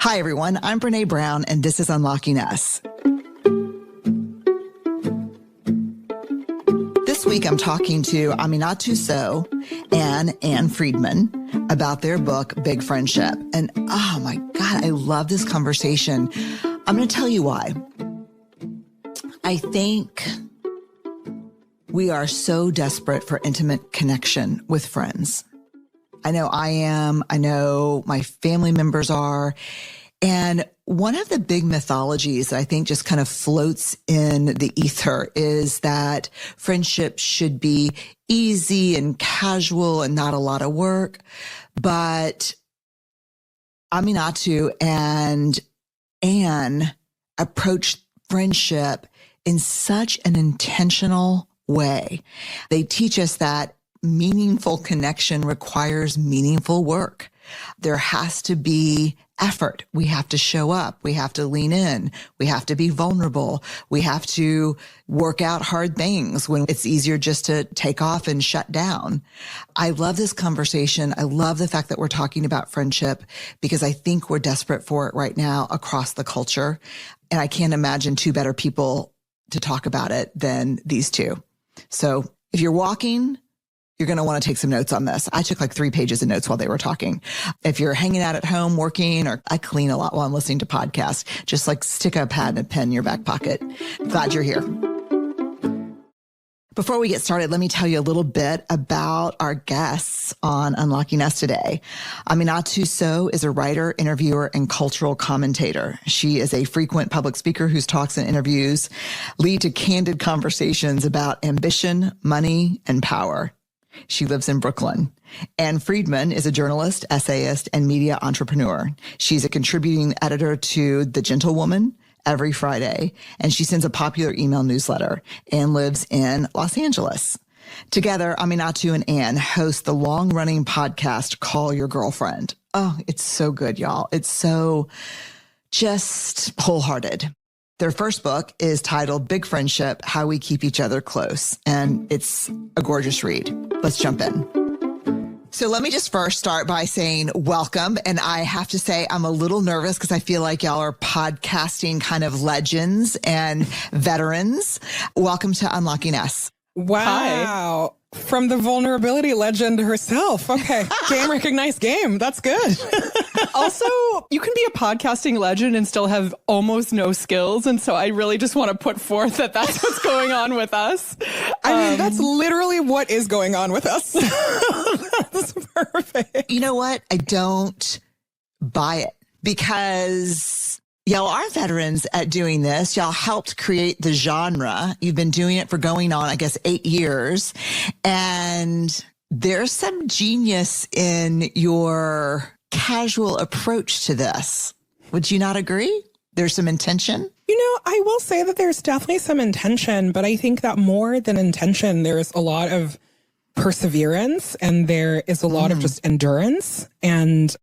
Hi, everyone. I'm Brene Brown, and this is Unlocking Us. This week, I'm talking to Aminatou Sow and Anne Friedman about their book, Big Friendship. And oh my God, I love this conversation. I'm going to tell you why. I think we are so desperate for intimate connection with friends. I know I am. I know my family members are. And one of the big mythologies that I think just kind of floats in the ether is that friendship should be easy and casual and not a lot of work. But Aminatou and Anne approach friendship in such an intentional way. They teach us that meaningful connection requires meaningful work. There has to be effort. We have to show up. We have to lean in. We have to be vulnerable. We have to work out hard things when it's easier just to take off and shut down. I love this conversation. I love the fact that we're talking about friendship because I think we're desperate for it right now across the culture. And I can't imagine two better people to talk about it than these two. So if you're walking, you're going to want to take some notes on this. I took like 3 pages of notes while they were talking. If you're hanging out at home working, or I clean a lot while I'm listening to podcasts, just like stick a pad and a pen in your back pocket. Glad you're here. Before we get started, let me tell you a little bit about our guests on Unlocking Us today. Aminatou Sow is a writer, interviewer, and cultural commentator. She is a frequent public speaker whose talks and interviews lead to candid conversations about ambition, money, and power. She lives in Brooklyn. Anne Friedman is a journalist, essayist, and media entrepreneur. She's a contributing editor to The Gentlewoman every Friday, and she sends a popular email newsletter and lives in Los Angeles. Together, Aminatou and Anne host the long-running podcast, Call Your Girlfriend. Oh, it's so good, y'all. It's so just wholehearted. Their first book is titled Big Friendship, How We Keep Each Other Close. And it's a gorgeous read. Let's jump in. So let me just first start by saying welcome. And I have to say I'm a little nervous because I feel like y'all are podcasting kind of legends and veterans. Welcome to Unlocking Us. Wow. Hi. From the vulnerability legend herself. Okay. Game recognized game. That's good. Also, you can be a podcasting legend and still have almost no skills. And so I really just want to put forth that that's what's going on with us. I mean, that's literally what is going on with us. That's perfect. You know what? I don't buy it because y'all are veterans at doing this. Y'all helped create the genre. You've been doing it for going on, I guess, 8 years. And there's some genius in your casual approach to this. Would you not agree? There's some intention? You know, I will say that there's definitely some intention, but I think that more than intention, there's a lot of perseverance and there is a lot of just endurance. And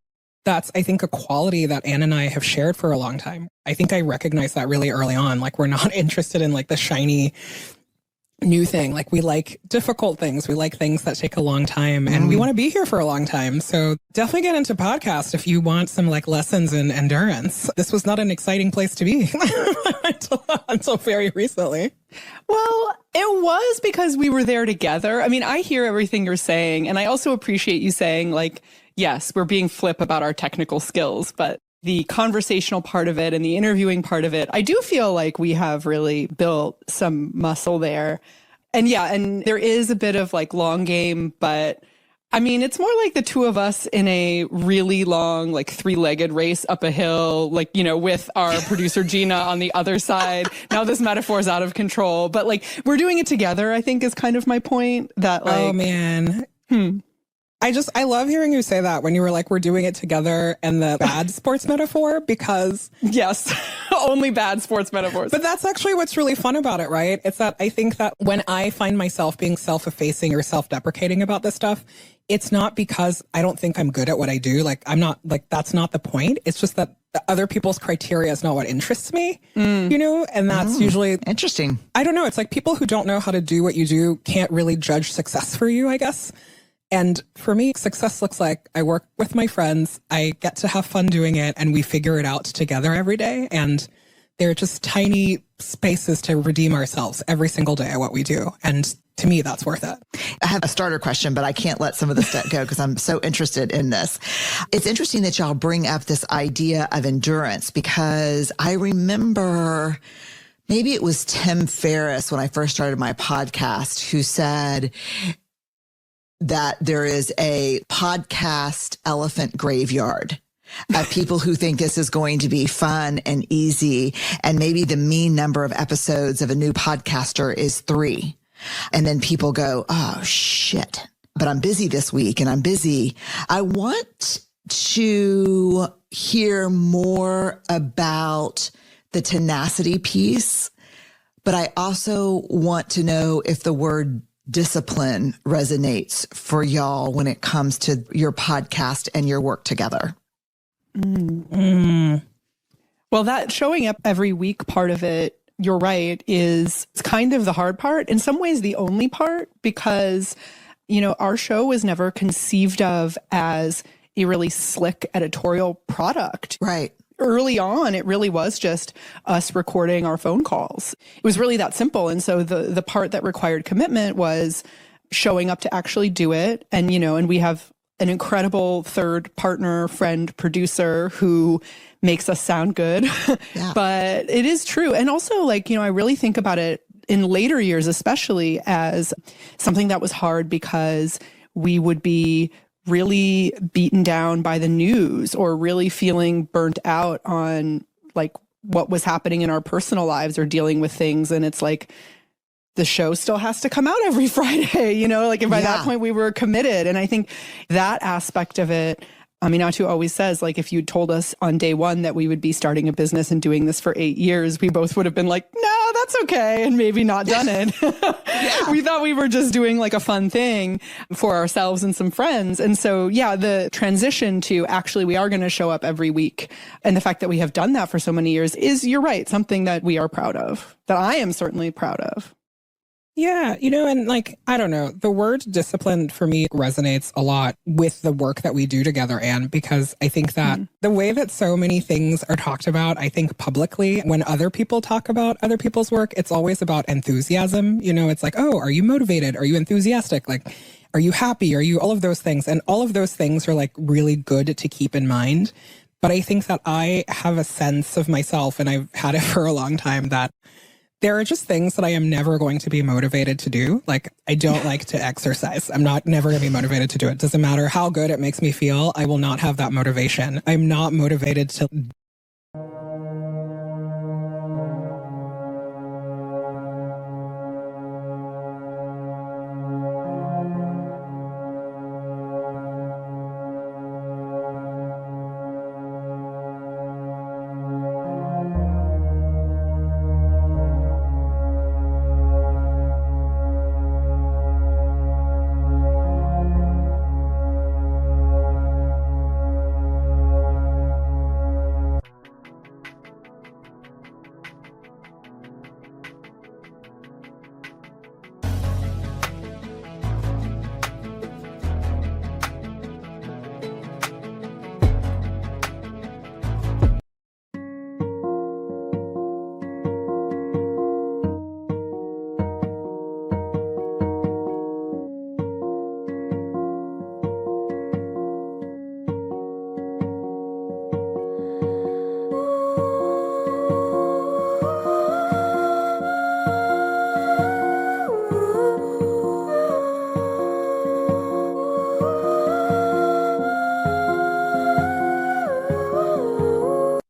that's, I think, a quality that Anne and I have shared for a long time. I think I recognized that really early on. Like, we're not interested in like the shiny new thing. Like, we like difficult things. We like things that take a long time and we want to be here for a long time. So definitely get into podcast if you want some like lessons in endurance. This was not an exciting place to be until very recently. Well, it was because we were there together. I mean, I hear everything you're saying, and I also appreciate you saying, like, yes, we're being flip about our technical skills, but the conversational part of it and the interviewing part of it, I do feel like we have really built some muscle there. And yeah, and there is a bit of like long game, but I mean, it's more like the two of us in a really long, like 3-legged race up a hill, like, you know, with our producer Gina on the other side. Now this metaphor is out of control, but like we're doing it together, I think is kind of my point that like, oh man. I love hearing you say that when you were like, we're doing it together and the bad sports metaphor, because yes, only bad sports metaphors. But that's actually what's really fun about it, right? It's that I think that when I find myself being self-effacing or self-deprecating about this stuff, it's not because I don't think I'm good at what I do. Like, I'm not like, that's not the point. It's just that the other people's criteria is not what interests me, you know? And that's usually interesting. I don't know. It's like people who don't know how to do what you do can't really judge success for you, I guess. And for me, success looks like I work with my friends, I get to have fun doing it, and we figure it out together every day. And they're just tiny spaces to redeem ourselves every single day at what we do. And to me, that's worth it. I have a starter question, but I can't let some of this stuff go because I'm so interested in this. It's interesting that y'all bring up this idea of endurance, because I remember maybe it was Tim Ferriss when I first started my podcast who said that there is a podcast elephant graveyard of people who think this is going to be fun and easy. And maybe the mean number of episodes of a new podcaster is 3. And then people go, oh, shit, but I'm busy this week and I'm busy. I want to hear more about the tenacity piece, but I also want to know if the word discipline resonates for y'all when it comes to your podcast and your work together. Well, that showing up every week part of it, you're right, is kind of the hard part. In some ways, the only part, because, our show was never conceived of as a really slick editorial product. Right. Early on, it really was just us recording our phone calls. It was really that simple. And so the part that required commitment was showing up to actually do it. And, and we have an incredible third partner, friend, producer who makes us sound good. Yeah. But it is true. And also, I really think about it in later years, especially as something that was hard because we would be really beaten down by the news or really feeling burnt out on what was happening in our personal lives or dealing with things. And it's the show still has to come out every Friday, and by that point we were committed. And I think that aspect of it, Atu always says, if you told us on day one that we would be starting a business and doing this for 8 years, we both would have been like, no, that's okay. And maybe not done it. We thought we were just doing a fun thing for ourselves and some friends. And so, the transition to actually we are going to show up every week. And the fact that we have done that for so many years is, you're right, something that we are proud of, that I am certainly proud of. Yeah, and I don't know, the word discipline for me resonates a lot with the work that we do together, Anne, because I think that the way that so many things are talked about, I think publicly, when other people talk about other people's work, it's always about enthusiasm. It's oh, are you motivated? Are you enthusiastic? Are you happy? Are you all of those things? And all of those things are really good to keep in mind. But I think that I have a sense of myself, and I've had it for a long time, that there are just things that I am never going to be motivated to do. I don't like to exercise. I'm never going to be motivated to do it. Doesn't matter how good it makes me feel. I will not have that motivation. I'm not motivated to.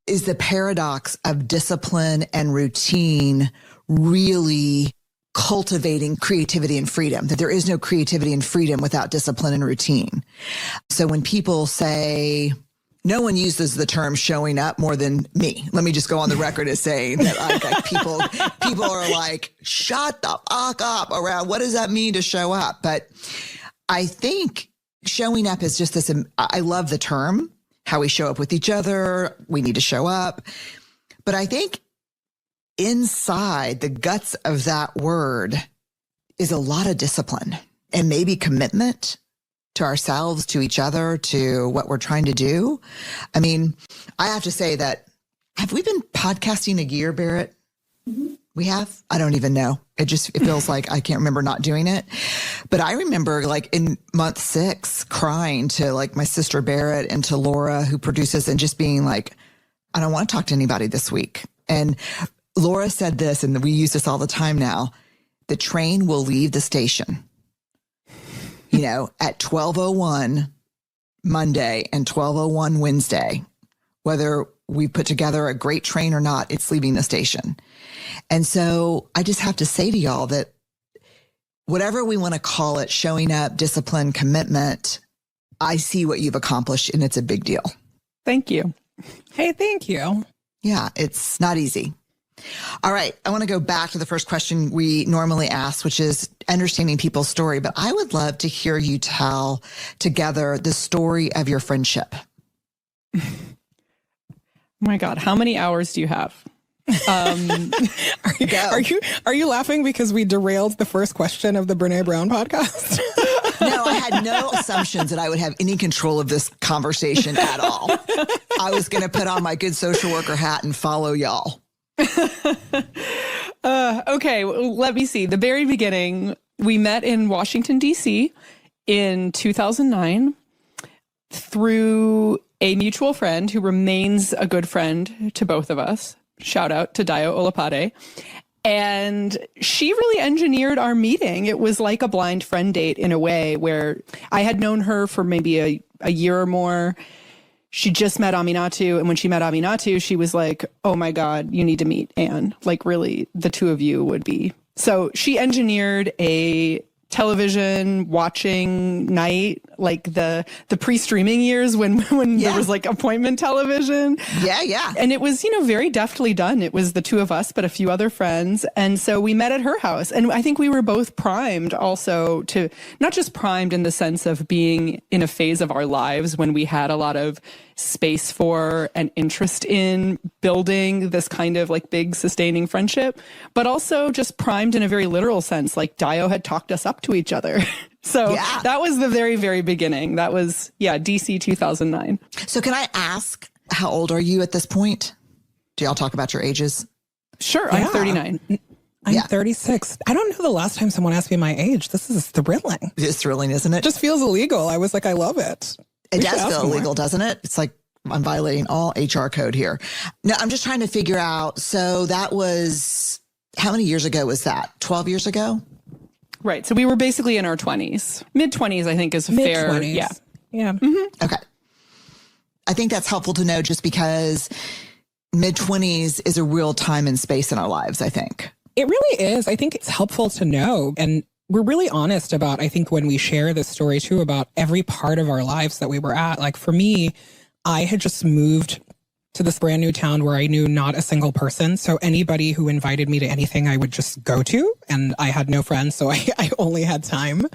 Is the paradox of discipline and routine really cultivating creativity and freedom, that there is no creativity and freedom without discipline and routine. So when people say, no one uses the term showing up more than me. Let me just go on the record as saying that people are like, shut the fuck up around what does that mean to show up? But I think showing up is just this, I love the term, how we show up with each other. We need to show up. But I think inside the guts of that word is a lot of discipline and maybe commitment to ourselves, to each other, to what we're trying to do. I mean, I have to say that, have we been podcasting a year, Barrett? Mm-hmm. We have? I don't even know. It feels like I can't remember not doing it. But I remember like in month 6 crying to like my sister Barrett and to Laura who produces and just being like, I don't want to talk to anybody this week. And Laura said this, and we use this all the time now. The train will leave the station, at 12:01 Monday and 12:01 Wednesday, whether we put together a great train or not, it's leaving the station. And so I just have to say to y'all that whatever we want to call it, showing up, discipline, commitment, I see what you've accomplished and it's a big deal. Thank you. Hey, thank you. Yeah, it's not easy. All right. I want to go back to the first question we normally ask, which is understanding people's story. But I would love to hear you tell together the story of your friendship. Oh my God. How many hours do you have? Are you laughing because we derailed the first question of the Brene Brown podcast? No, I had no assumptions that I would have any control of this conversation at all. I was going to put on my good social worker hat and follow y'all. Okay, well, let me see. The very beginning, we met in Washington, D.C. in 2009 through a mutual friend who remains a good friend to both of us. Shout out to Dio Olapade. And she really engineered our meeting. It was like a blind friend date in a way where I had known her for maybe a year or more. She just met Aminatu. And when she met Aminatu, she was like, oh my God, you need to meet Anne. Like really, the two of you would be. So she engineered a television watching night, like the pre-streaming years when there was like appointment television. Yeah. And it was, very deftly done. It was the two of us, but a few other friends. And so we met at her house. And I think we were both primed also to, not just primed in the sense of being in a phase of our lives when we had a lot of space for and interest in building this kind of like big sustaining friendship, but also just primed in a very literal sense, like Dio had talked us up to each other. So that was the very, very beginning. That was, DC 2009. So can I ask, how old are you at this point? Do y'all talk about your ages? Sure. Yeah. I'm 39. I'm 36. I don't know the last time someone asked me my age. This is thrilling. It's thrilling, isn't it? It just feels illegal. I was like, I love it. It does feel illegal, doesn't it? It's like I'm violating all HR code here. No, I'm just trying to figure out. So that was, how many years ago was that? 12 years ago? Right. So we were basically in our 20s. Mid-20s, I think, is fair. Yeah. Mm-hmm. Okay. I think that's helpful to know just because mid-20s is a real time and space in our lives, I think. It really is. I think it's helpful to know. And we're really honest about, I think, when we share this story too, about every part of our lives that we were at. Like for me, I had just moved to this brand new town where I knew not a single person. So anybody who invited me to anything, I would just go to. And I had no friends, so I only had time.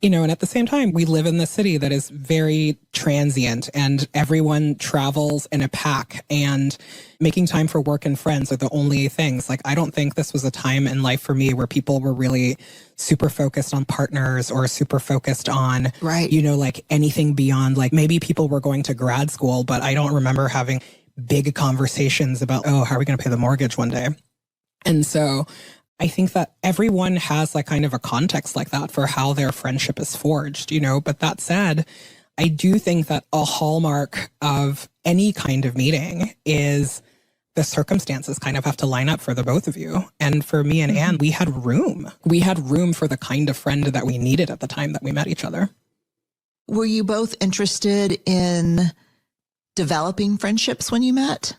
And at the same time, we live in the city that is very transient and everyone travels in a pack, and making time for work and friends are the only things. Like, I don't think this was a time in life for me where people were really super focused on partners or super focused on, like anything beyond, like maybe people were going to grad school, but I don't remember having big conversations about, how are we going to pay the mortgage one day? And so I think that everyone has like kind of a context like that for how their friendship is forged, but that said, I do think that a hallmark of any kind of meeting is the circumstances kind of have to line up for the both of you. And for me and Anne, we had room. We had room for the kind of friend that we needed at the time that we met each other. Were you both interested in developing friendships when you met?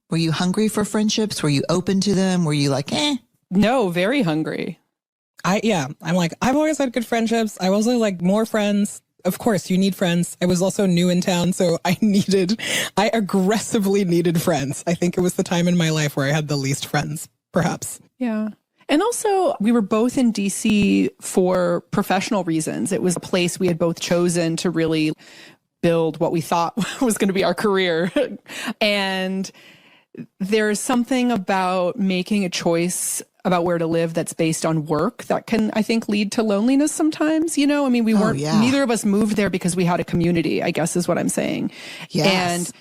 Were you hungry for friendships? Were you open to them? Were you like, No, very hungry. I'm like, I've always had good friendships. I was like more friends. Of course, you need friends. I was also new in town, so I aggressively needed friends. I think it was the time in my life where I had the least friends, perhaps. Yeah. And also, we were both in DC for professional reasons. It was a place we had both chosen to really build what we thought was going to be our career. And there's something about making a choice about where to live that's based on work that can, I think, lead to loneliness sometimes. You know, I mean, neither of us moved there because we had a community, I guess is what I'm saying. Yes. And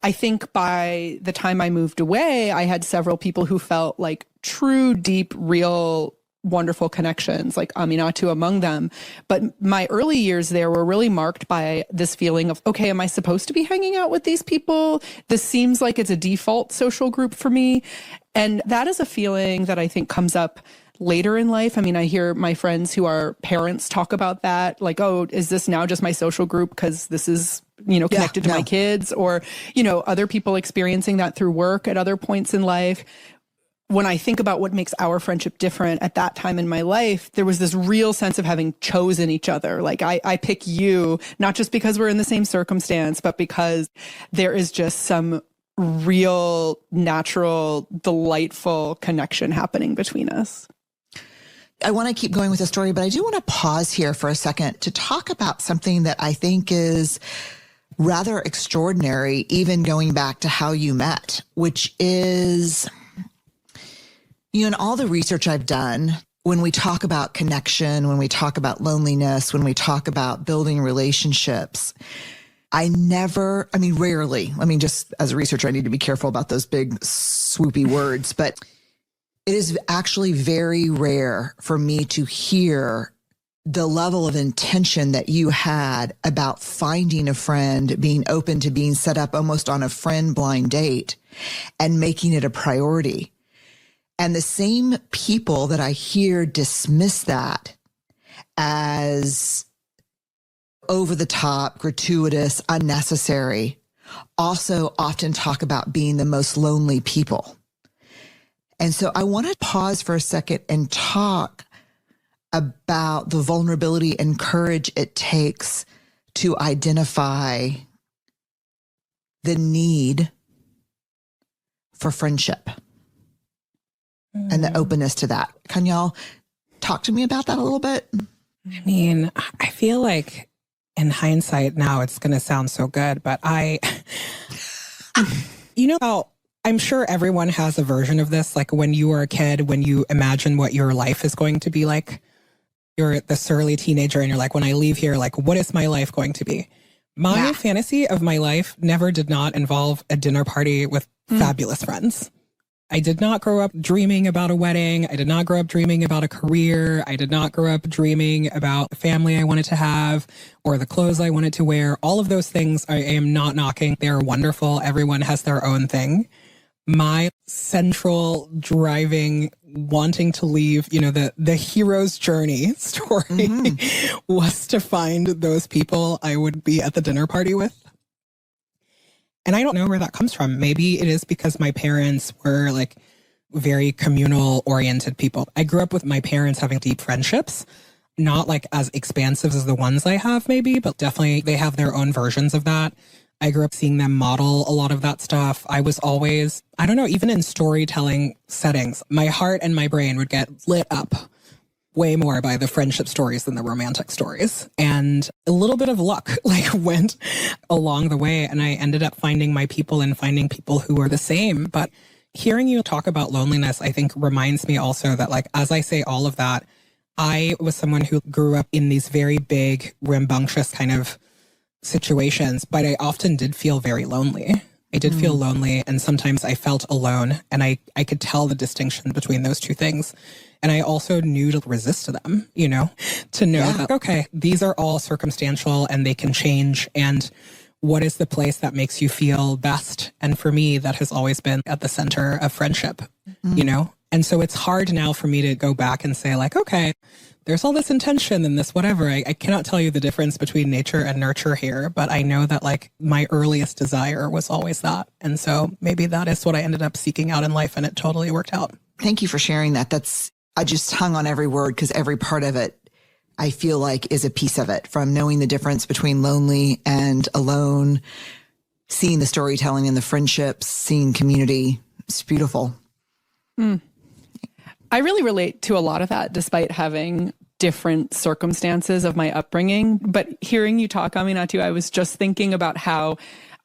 I think by the time I moved away, I had several people who felt like true, deep, real, wonderful connections, like Aminatu among them. But my early years there were really marked by this feeling of, okay, am I supposed to be hanging out with these people? This seems like it's a default social group for me. And that is a feeling that I think comes up later in life. I mean, I hear my friends who are parents talk about that, like, oh, is this now just my social group because this is, connected to my kids? Or, other people experiencing that through work at other points in life. When I think about what makes our friendship different at that time in my life, there was this real sense of having chosen each other. Like I pick you, not just because we're in the same circumstance, but because there is just some real, natural, delightful connection happening between us. I want to keep going with the story, but I do want to pause here for a second to talk about something that I think is rather extraordinary, even going back to how you met, which is, in all the research I've done, when we talk about connection, when we talk about loneliness, when we talk about building relationships, rarely, just as a researcher, I need to be careful about those big swoopy words, but it is actually very rare for me to hear the level of intention that you had about finding a friend, being open to being set up almost on a friend blind date and making it a priority. And the same people that I hear dismiss that as over the top, gratuitous, unnecessary, also often talk about being the most lonely people. And so I want to pause for a second and talk about the vulnerability and courage it takes to identify the need for friendship and the openness to that. Can y'all talk to me about that a little bit? I mean, I feel like in hindsight now it's going to sound so good, but I'm sure everyone has a version of this. Like when you were a kid, when you imagine what your life is going to be like, you're the surly teenager and you're like, when I leave here, like, what is my life going to be? My fantasy of my life never did not involve a dinner party with fabulous friends. I did not grow up dreaming about a wedding. I did not grow up dreaming about a career. I did not grow up dreaming about the family I wanted to have or the clothes I wanted to wear. All of those things I am not knocking. They're wonderful. Everyone has their own thing. My central driving, wanting to leave, the hero's journey story was to find those people I would be at the dinner party with. And I don't know where that comes from. Maybe it is because my parents were like very communal oriented people. I grew up with my parents having deep friendships, not like as expansive as the ones I have maybe, but definitely they have their own versions of that. I grew up seeing them model a lot of that stuff. I was always, even in storytelling settings, my heart and my brain would get lit up way more by the friendship stories than the romantic stories. And a little bit of luck went along the way. And I ended up finding my people and finding people who are the same. But hearing you talk about loneliness, I think reminds me also that as I say all of that, I was someone who grew up in these very big, rambunctious kind of situations, but I often did feel very lonely. I did feel lonely, and sometimes I felt alone, and I could tell the distinction between those two things. And I also knew to resist to them, to know that, okay, these are all circumstantial and they can change. And what is the place that makes you feel best? And for me, that has always been at the center of friendship, And so it's hard now for me to go back and say okay, there's all this intention and this whatever. I cannot tell you the difference between nature and nurture here, but I know that my earliest desire was always that. And so maybe that is what I ended up seeking out in life, and it totally worked out. Thank you for sharing that. I just hung on every word because every part of it, I feel like, is a piece of it, from knowing the difference between lonely and alone, seeing the storytelling and the friendships, seeing community. It's beautiful. I really relate to a lot of that, despite having different circumstances of my upbringing. But hearing you talk, Aminatu, I was just thinking about how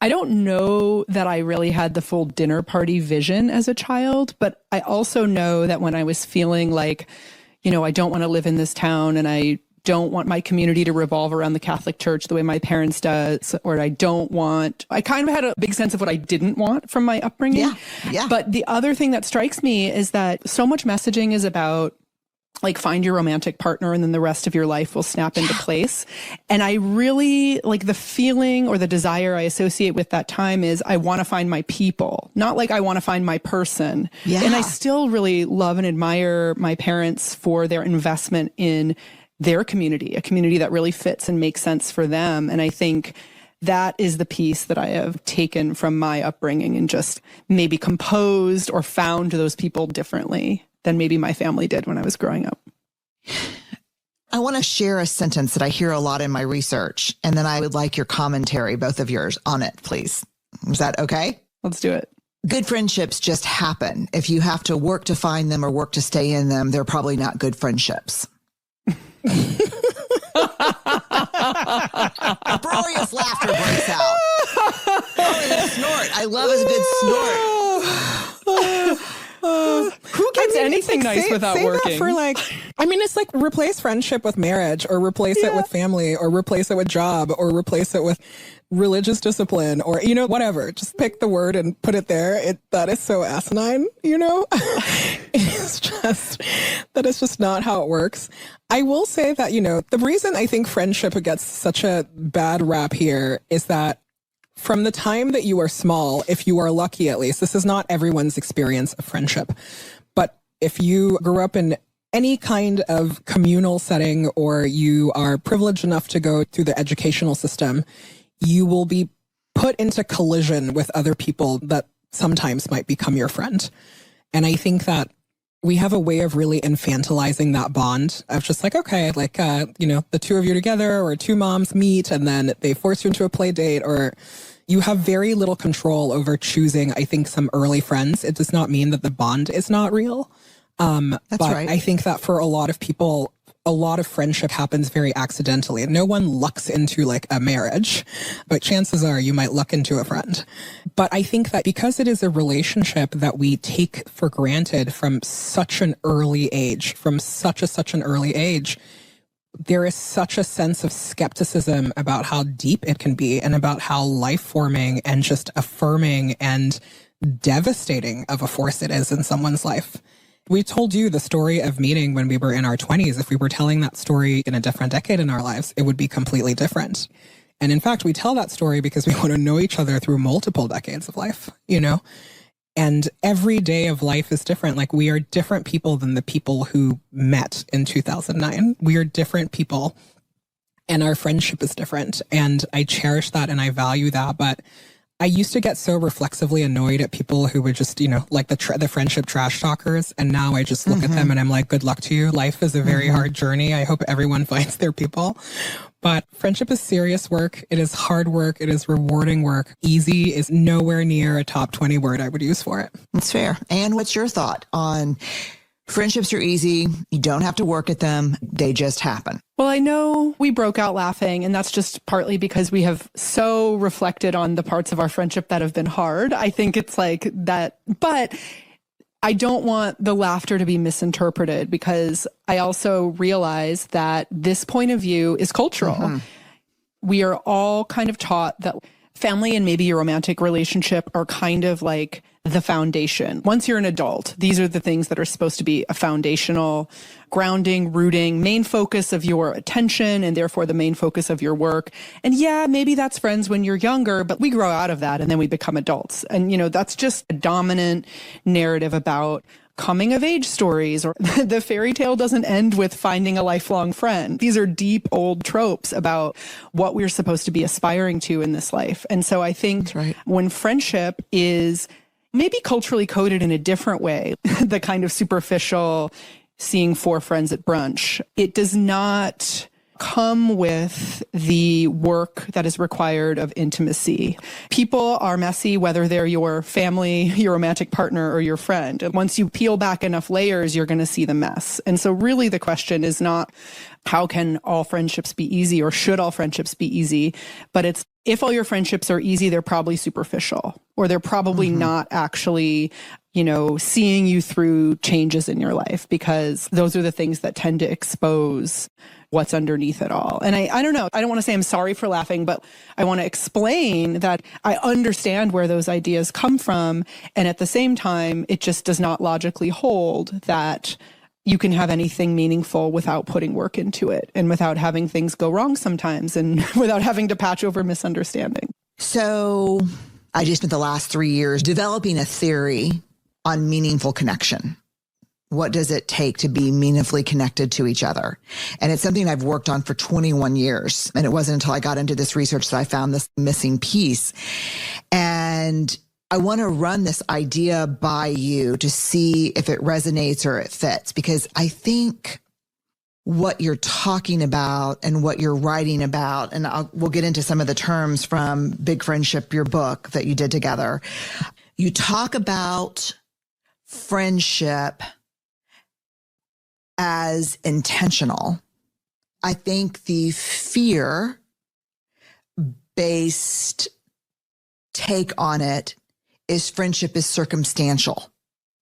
I don't know that I really had the full dinner party vision as a child, but I also know that when I was feeling like, I don't want to live in this town and I don't want my community to revolve around the Catholic Church the way my parents does, or I kind of had a big sense of what I didn't want from my upbringing. Yeah. But the other thing that strikes me is that so much messaging is about like find your romantic partner and then the rest of your life will snap into place. And I really like the feeling or the desire I associate with that time is I want to find my people, not like I want to find my person. Yeah. And I still really love and admire my parents for their investment in their community, a community that really fits and makes sense for them. And I think that is the piece that I have taken from my upbringing and just maybe composed or found those people differently than maybe my family did when I was growing up. I want to share a sentence that I hear a lot in my research, and then I would like your commentary, both of yours, on it, please. Is that okay? Let's do it. Good friendships just happen. If you have to work to find them or work to stay in them, they're probably not good friendships. Uproarious laughter breaks out. Oh, and a snort. I love a good snort. Who gets anything nice without working? It's like replace friendship with marriage, or replace it with family, or replace it with job, or replace it with religious discipline, or, whatever. Just pick the word and put it there. That is so asinine, It's just, that is just not how it works. I will say that, the reason I think friendship gets such a bad rap here is that from the time that you are small, if you are lucky at least, this is not everyone's experience of friendship, but if you grew up in any kind of communal setting or you are privileged enough to go through the educational system, you will be put into collision with other people that sometimes might become your friend. And I think that we have a way of really infantilizing that bond of just like, okay, like, the two of you together or two moms meet and then they force you into a play date, or you have very little control over choosing, I think, some early friends. It does not mean that the bond is not real. That's but right. I think that for a lot of people, a lot of friendship happens very accidentally. No one lucks into like a marriage, but chances are you might luck into a friend. But I think that because it is a relationship that we take for granted from such an early age, there is such a sense of skepticism about how deep it can be and about how life-forming and just affirming and devastating of a force it is in someone's life. We told you the story of meeting when we were in our 20s. If we were telling that story in a different decade in our lives, it would be completely different. And in fact, we tell that story because we want to know each other through multiple decades of life, And every day of life is different. Like, we are different people than the people who met in 2009. We are different people, and our friendship is different. And I cherish that and I value that. But I used to get so reflexively annoyed at people who would just, like the friendship trash talkers. And now I just look at them and I'm like, good luck to you. Life is a very hard journey. I hope everyone finds their people. But friendship is serious work. It is hard work. It is rewarding work. Easy is nowhere near a top 20 word I would use for it. That's fair. And what's your thought on friendships are easy? You don't have to work at them. They just happen. Well, I know we broke out laughing, and that's just partly because we have so reflected on the parts of our friendship that have been hard. I think it's like that, but I don't want the laughter to be misinterpreted, because I also realize that this point of view is cultural. We are all kind of taught that family and maybe your romantic relationship are kind of like the foundation. Once you're an adult, these are the things that are supposed to be a foundational, grounding, rooting, main focus of your attention, and therefore the main focus of your work. And yeah, maybe that's friends when you're younger, but we grow out of that and then we become adults. And, that's just a dominant narrative about coming of age stories, or the fairy tale doesn't end with finding a lifelong friend. These are deep old tropes about what we're supposed to be aspiring to in this life. And so I think when friendship is maybe culturally coded in a different way, the kind of superficial seeing four friends at brunch, it does not come with the work that is required of intimacy. People are messy, whether they're your family, your romantic partner, or your friend. And once you peel back enough layers, you're going to see the mess. And so really the question is not how can all friendships be easy or should all friendships be easy, but it's if all your friendships are easy, they're probably superficial or they're probably not actually, seeing you through changes in your life, because those are the things that tend to expose what's underneath it all. And I don't know, I don't want to say I'm sorry for laughing, but I want to explain that I understand where those ideas come from. And at the same time, it just does not logically hold that you can have anything meaningful without putting work into it and without having things go wrong sometimes and without having to patch over misunderstanding. So I just spent the last 3 years developing a theory on meaningful connection. What does it take to be meaningfully connected to each other? And it's something I've worked on for 21 years. And it wasn't until I got into this research that I found this missing piece. And I want to run this idea by you to see if it resonates or it fits, because I think what you're talking about and what you're writing about, and we'll get into some of the terms from Big Friendship, your book that you did together. You talk about friendship as intentional. I think the fear-based take on it is friendship is circumstantial,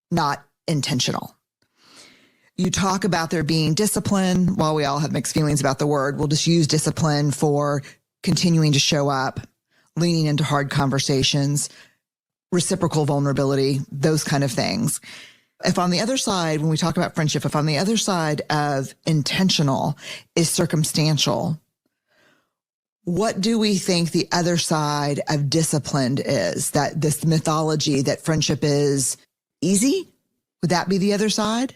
not intentional. You talk about there being discipline. While we all have mixed feelings about the word, we'll just use discipline for continuing to show up, leaning into hard conversations, reciprocal vulnerability, those kind of things. If on the other side, when we talk about friendship, if on the other side of intentional is circumstantial, what do we think the other side of disciplined is? That this mythology that friendship is easy? Would that be the other side?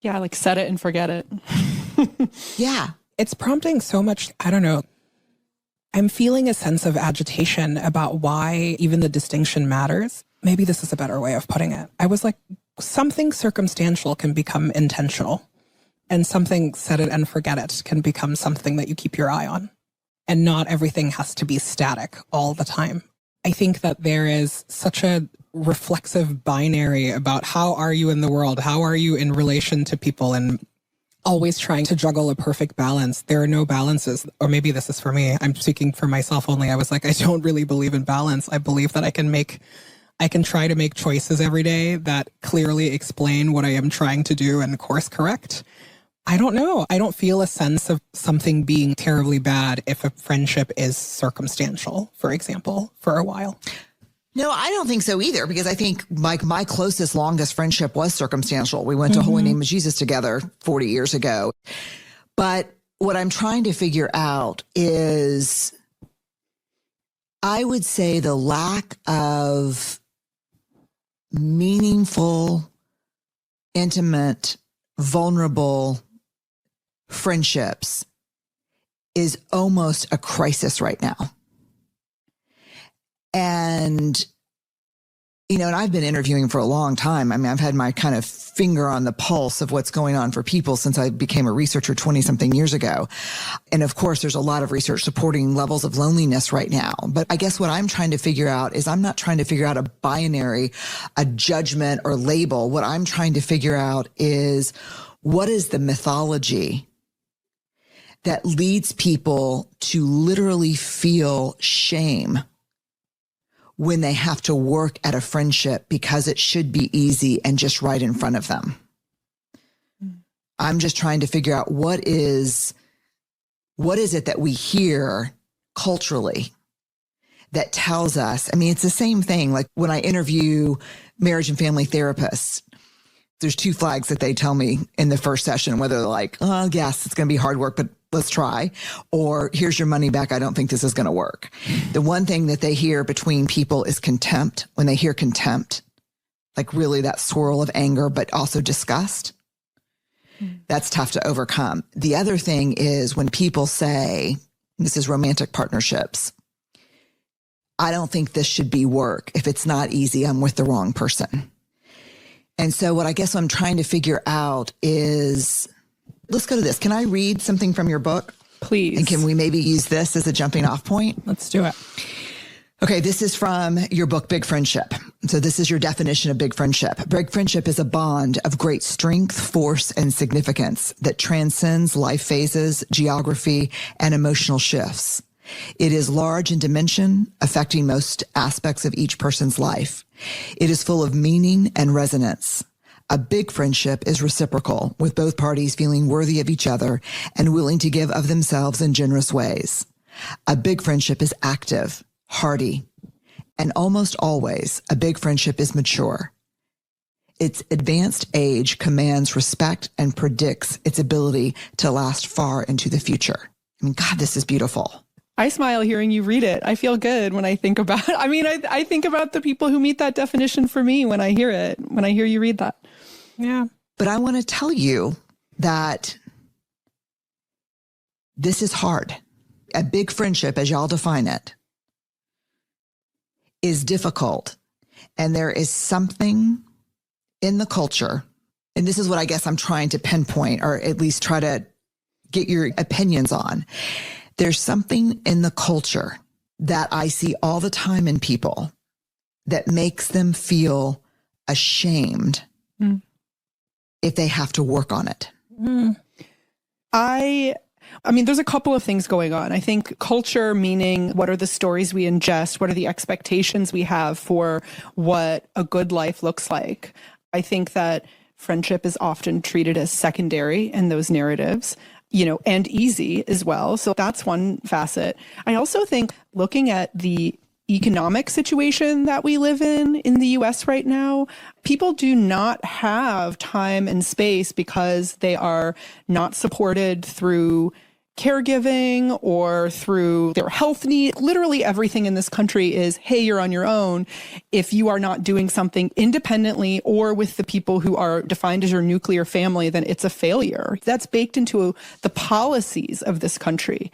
Yeah, like set it and forget it. Yeah. It's prompting so much, I don't know. I'm feeling a sense of agitation about why even the distinction matters. Maybe this is a better way of putting it. I was like, something circumstantial can become intentional, and something set it and forget it can become something that you keep your eye on. And not everything has to be static all the time. I think that there is such a reflexive binary about how are you in the world? How are you in relation to people? And always trying to juggle a perfect balance. There are no balances. Or maybe this is for me. I'm speaking for myself only. I was like, I don't really believe in balance. I believe that I can try to make choices every day that clearly explain what I am trying to do and course correct. I don't know. I don't feel a sense of something being terribly bad if a friendship is circumstantial, for example, for a while. No, I don't think so either, because I think like my closest, longest friendship was circumstantial. We went to Holy Name of Jesus together 40 years ago. But what I'm trying to figure out is, I would say the lack of meaningful, intimate, vulnerable friendships is almost a crisis right now. And, and I've been interviewing for a long time. I mean, I've had my kind of finger on the pulse of what's going on for people since I became a researcher 20 something years ago. And of course, there's a lot of research supporting levels of loneliness right now. But I guess what I'm trying to figure out is I'm not trying to figure out a binary, a judgment or label. What I'm trying to figure out is, what is the mythology that leads people to literally feel shame when they have to work at a friendship because it should be easy and just right in front of them? I'm just trying to figure out what is it that we hear culturally that tells us. I mean, it's the same thing. Like when I interview marriage and family therapists, there's two flags that they tell me in the first session, whether they're like, oh, yes, it's going to be hard work, but let's try, or here's your money back. I don't think this is going to work. The one thing that they hear between people is contempt. When they hear contempt, like really that swirl of anger, but also disgust, that's tough to overcome. The other thing is when people say, this is romantic partnerships, I don't think this should be work. If it's not easy, I'm with the wrong person. And so what I guess I'm trying to figure out is, let's go to this. Can I read something from your book? Please. And can we maybe use this as a jumping off point? Let's do it. Okay, this is from your book, Big Friendship. So this is your definition of big friendship. Big friendship is a bond of great strength, force, and significance that transcends life phases, geography, and emotional shifts. It is large in dimension, affecting most aspects of each person's life. It is full of meaning and resonance. A big friendship is reciprocal, with both parties feeling worthy of each other and willing to give of themselves in generous ways. A big friendship is active, hearty, and almost always a big friendship is mature. Its advanced age commands respect and predicts its ability to last far into the future. I mean, God, this is beautiful. I smile hearing you read it. I feel good when I think about it. I mean, I think about the people who meet that definition for me when I hear it, when I hear you read that. Yeah. But I want to tell you that this is hard. A big friendship, as y'all define it, is difficult. And there is something in the culture, and this is what I guess I'm trying to pinpoint, or at least try to get your opinions on. There's something in the culture that I see all the time in people that makes them feel ashamed if they have to work on it. I mean, there's a couple of things going on. I think culture, meaning what are the stories we ingest? What are the expectations we have for what a good life looks like? I think that friendship is often treated as secondary in those narratives, and easy as well. So that's one facet. I also think looking at the economic situation that we live in the US right now, people do not have time and space because they are not supported through caregiving or through their health need. Literally everything in this country is, hey, you're on your own. If you are not doing something independently or with the people who are defined as your nuclear family, then it's a failure. That's baked into the policies of this country.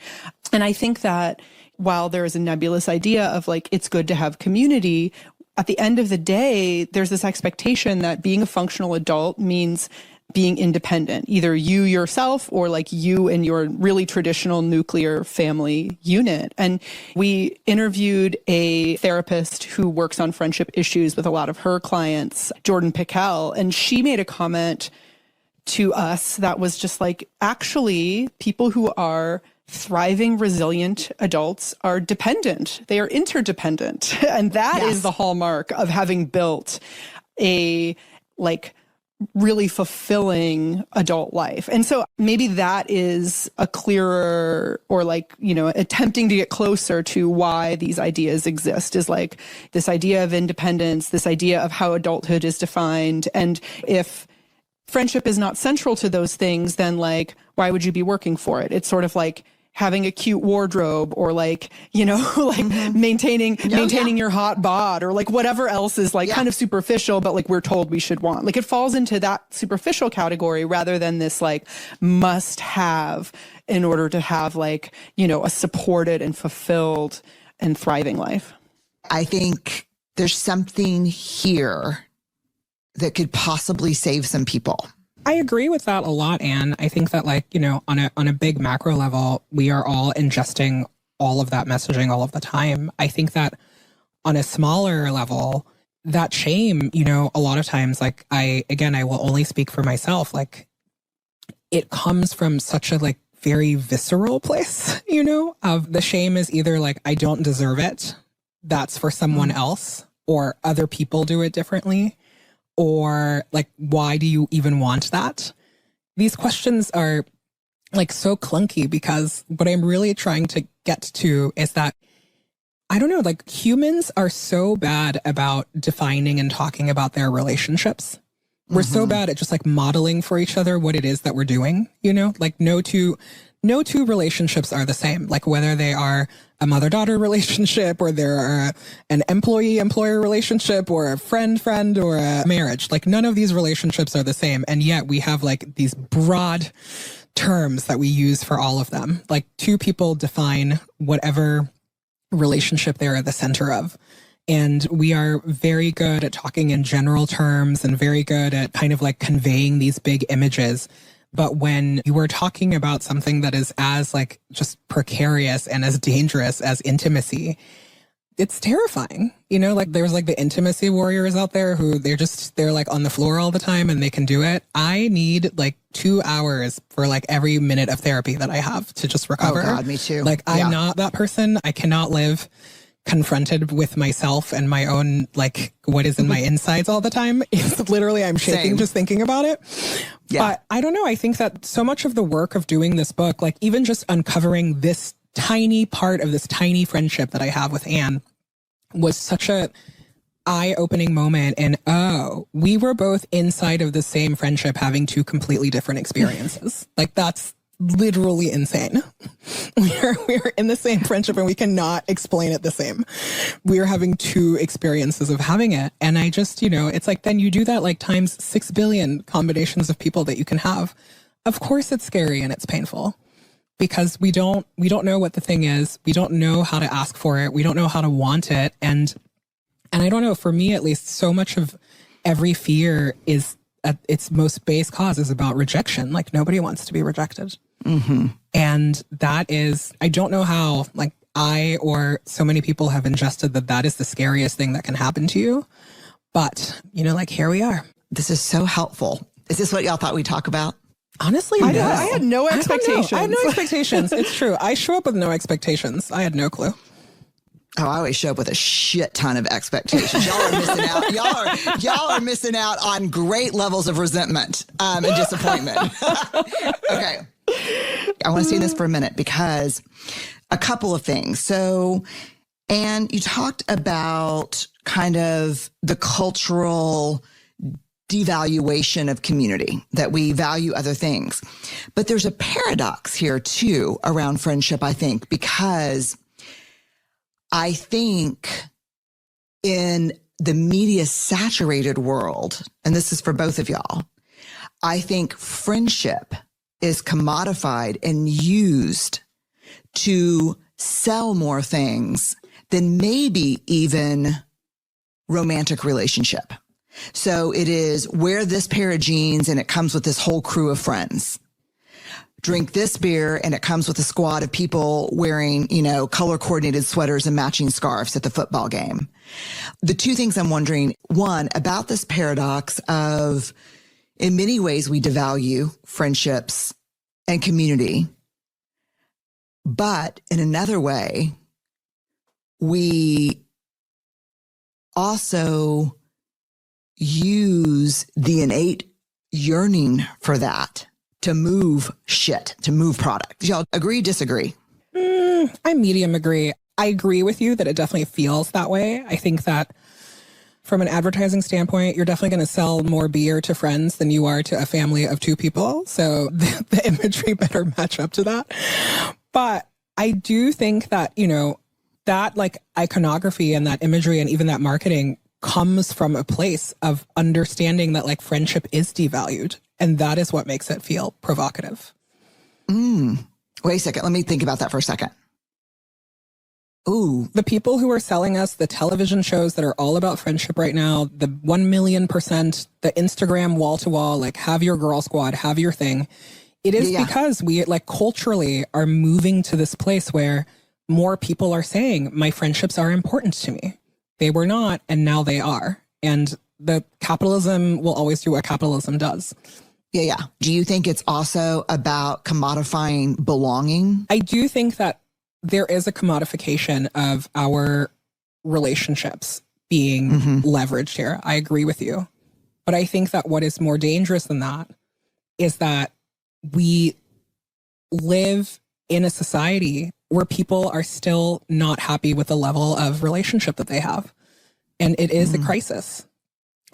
And I think that while there is a nebulous idea of like, it's good to have community, at the end of the day, there's this expectation that being a functional adult means being independent, either you yourself or like you and your really traditional nuclear family unit. And we interviewed a therapist who works on friendship issues with a lot of her clients, Jordan Pickell, and she made a comment to us that was just like, actually, people who are thriving, resilient adults are dependent. They are interdependent. And that is the hallmark of having built a really fulfilling adult life. And so maybe that is a clearer or attempting to get closer to why these ideas exist, is like this idea of independence, this idea of how adulthood is defined. And if friendship is not central to those things, then why would you be working for it? It's sort of like having a cute wardrobe or maintaining your hot bod or whatever else is kind of superficial, but we're told we should want. It falls into that superficial category rather than this must have in order to have a supported and fulfilled and thriving life. I think there's something here that could possibly save some people. I agree with that a lot, Anne. I think that on a big macro level, we are all ingesting all of that messaging all of the time. I think that on a smaller level, that shame, a lot of times, I will only speak for myself, it comes from such a very visceral place, of the shame is either I don't deserve it. That's for someone else, or other people do it differently. Or why do you even want that? These questions are so clunky because what I'm really trying to get to is that, I don't know, humans are so bad about defining and talking about their relationships. We're so bad at just modeling for each other what it is that we're doing, no two relationships are the same, whether they are a mother-daughter relationship or they're an employee-employer relationship or a friend-friend or a marriage. None of these relationships are the same. And yet we have these broad terms that we use for all of them. Two people define whatever relationship they're at the center of. And we are very good at talking in general terms and very good at kind of conveying these big images. But when you are talking about something that is as like just precarious and as dangerous as intimacy, it's terrifying. You know, like there's like the intimacy warriors out there who they're like on the floor all the time and they can do it. I need like 2 hours for like every minute of therapy that I have to just recover. Oh God, me too. Like I'm not that person. I cannot live confronted with myself and my own, like what is in my insides all the time. It's literally, I'm shaking just thinking about it. Yeah. But I don't know. I think that so much of the work of doing this book, like even just uncovering this tiny part of this tiny friendship that I have with Anne was such a eye-opening moment. And we were both inside of the same friendship having 2 completely different experiences. Like that's literally insane. We're in the same friendship and we cannot explain it the same. We're having 2 experiences of having it. And I just, you know, it's like, then you do that like times 6 billion combinations of people that you can have. Of course it's scary and it's painful because we don't know what the thing is. We don't know how to ask for it. We don't know how to want it. And I don't know, for me at least, so much of every fear is at its most base cause is about rejection. Like nobody wants to be rejected. Mm-hmm. And that is, I don't know how, like I or so many people have ingested that is the scariest thing that can happen to you. But, you know, like here we are. This is so helpful. Is this what y'all thought we'd talk about? Honestly, no. I had no expectations. I had no expectations. It's true. I show up with no expectations. I had no clue. Oh, I always show up with a shit ton of expectations. Y'all are missing out. Y'all are missing out on great levels of resentment and disappointment. Okay. I want to stay in this for a minute because a couple of things. So, Anne, you talked about kind of the cultural devaluation of community, that we value other things. But there's a paradox here too around friendship, I think, because I think in the media saturated world, and this is for both of y'all, I think friendship is commodified and used to sell more things than maybe even romantic relationship. So it is wear this pair of jeans and it comes with this whole crew of friends. Drink this beer and it comes with a squad of people wearing, you know, color coordinated sweaters and matching scarves at the football game. The 2 things I'm wondering, one, about this paradox of, in many ways, we devalue friendships and community, but in another way, we also use the innate yearning for that to move shit, to move product. Y'all agree, disagree? I medium agree. I agree with you that it definitely feels that way. I think that from an advertising standpoint, you're definitely going to sell more beer to friends than you are to a family of 2 people. So the imagery better match up to that. But I do think that, you know, that like iconography and that imagery and even that marketing comes from a place of understanding that like friendship is devalued. And that is what makes it feel provocative. Wait a second. Let me think about that for a second. Ooh. The people who are selling us the television shows that are all about friendship right now, the 1,000,000%, the Instagram wall to wall, like have your girl squad, have your thing. It is because we like culturally are moving to this place where more people are saying my friendships are important to me. They were not, and now they are. And the capitalism will always do what capitalism does. Yeah. Do you think it's also about commodifying belonging? I do think that there is a commodification of our relationships being leveraged here. I agree with you. But I think that what is more dangerous than that is that we live in a society where people are still not happy with the level of relationship that they have. And it is a crisis.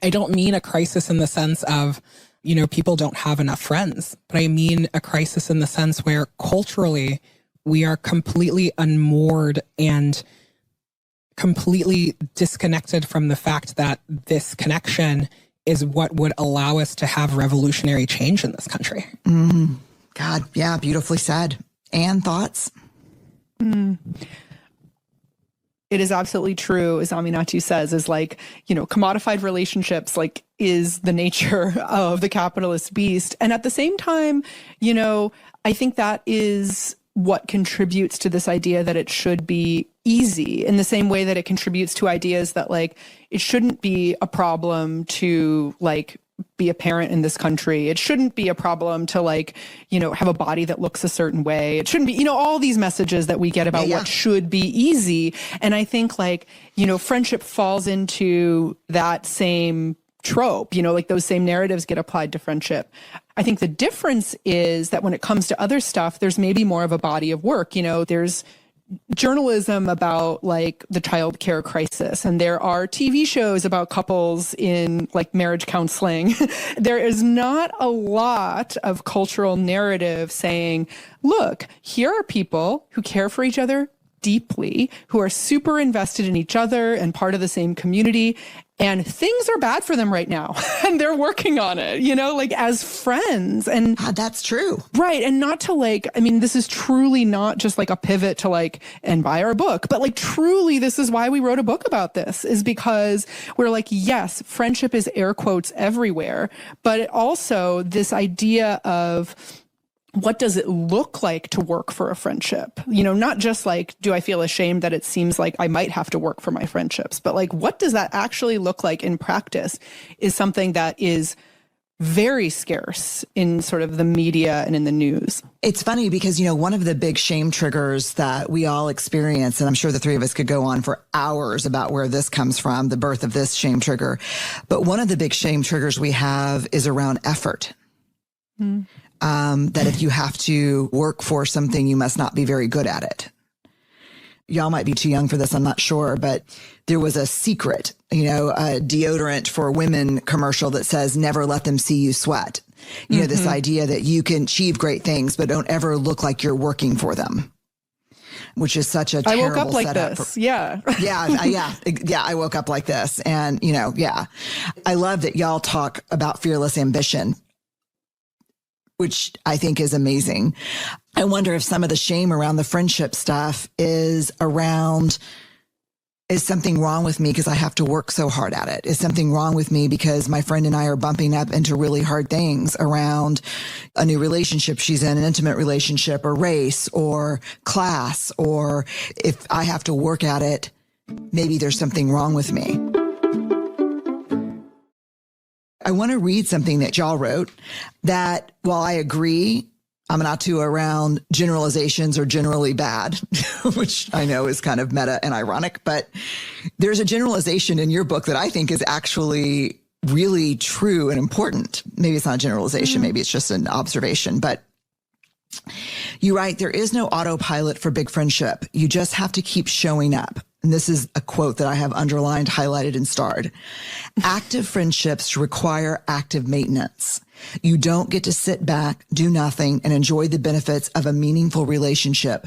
I don't mean a crisis in the sense of, you know, people don't have enough friends, but I mean a crisis in the sense where culturally we are completely unmoored and completely disconnected from the fact that this connection is what would allow us to have revolutionary change in this country. God, yeah, beautifully said. Anne, thoughts? it is absolutely true, as Aminatou says, is like, commodified relationships, like, is the nature of the capitalist beast. And at the same time, I think that is what contributes to this idea that it should be easy, in the same way that it contributes to ideas that, like, it shouldn't be a problem to, like, be a parent in this country. It shouldn't be a problem to, like, have a body that looks a certain way. It shouldn't be, all these messages that we get about what should be easy. And I think, like, friendship falls into that same trope, like those same narratives get applied to friendship. I think the difference is that when it comes to other stuff, there's maybe more of a body of work. There's journalism about, like, the child care crisis, and there are TV shows about couples in, like, marriage counseling. There is not a lot of cultural narrative saying, look, here are people who care for each other deeply, who are super invested in each other and part of the same community, and things are bad for them right now. And they're working on it, like, as friends. And that's true. Right. And not to, like, this is truly not just like a pivot to, like, and buy our book, but, like, truly this is why we wrote a book about this, is because we're like, yes, friendship is air quotes everywhere, but also this idea of, what does it look like to work for a friendship? Not just like, do I feel ashamed that it seems like I might have to work for my friendships, but, like, what does that actually look like in practice is something that is very scarce in sort of the media and in the news. It's funny because, one of the big shame triggers that we all experience, and I'm sure the three of us could go on for hours about where this comes from, the birth of this shame trigger. But one of the big shame triggers we have is around effort. That if you have to work for something, you must not be very good at it. Y'all might be too young for this, I'm not sure, but there was a secret, a deodorant for women commercial that says, never let them see you sweat. This idea that you can achieve great things, but don't ever look like you're working for them, which is such a terrible setup. I woke up like this. Yeah, I woke up like this. And, I love that y'all talk about fearless ambition, which I think is amazing. I wonder if some of the shame around the friendship stuff is around, is something wrong with me because I have to work so hard at it? Is something wrong with me because my friend and I are bumping up into really hard things around a new relationship she's in, an intimate relationship, or race, or class, or if I have to work at it, maybe there's something wrong with me. I want to read something that y'all wrote that, while I agree, Aminatou, around generalizations are generally bad, which I know is kind of meta and ironic, but there's a generalization in your book that I think is actually really true and important. Maybe it's not a generalization, maybe it's just an observation, but you write, there is no autopilot for big friendship. You just have to keep showing up. And this is a quote that I have underlined, highlighted, and starred. Active friendships require active maintenance. You don't get to sit back, do nothing, and enjoy the benefits of a meaningful relationship.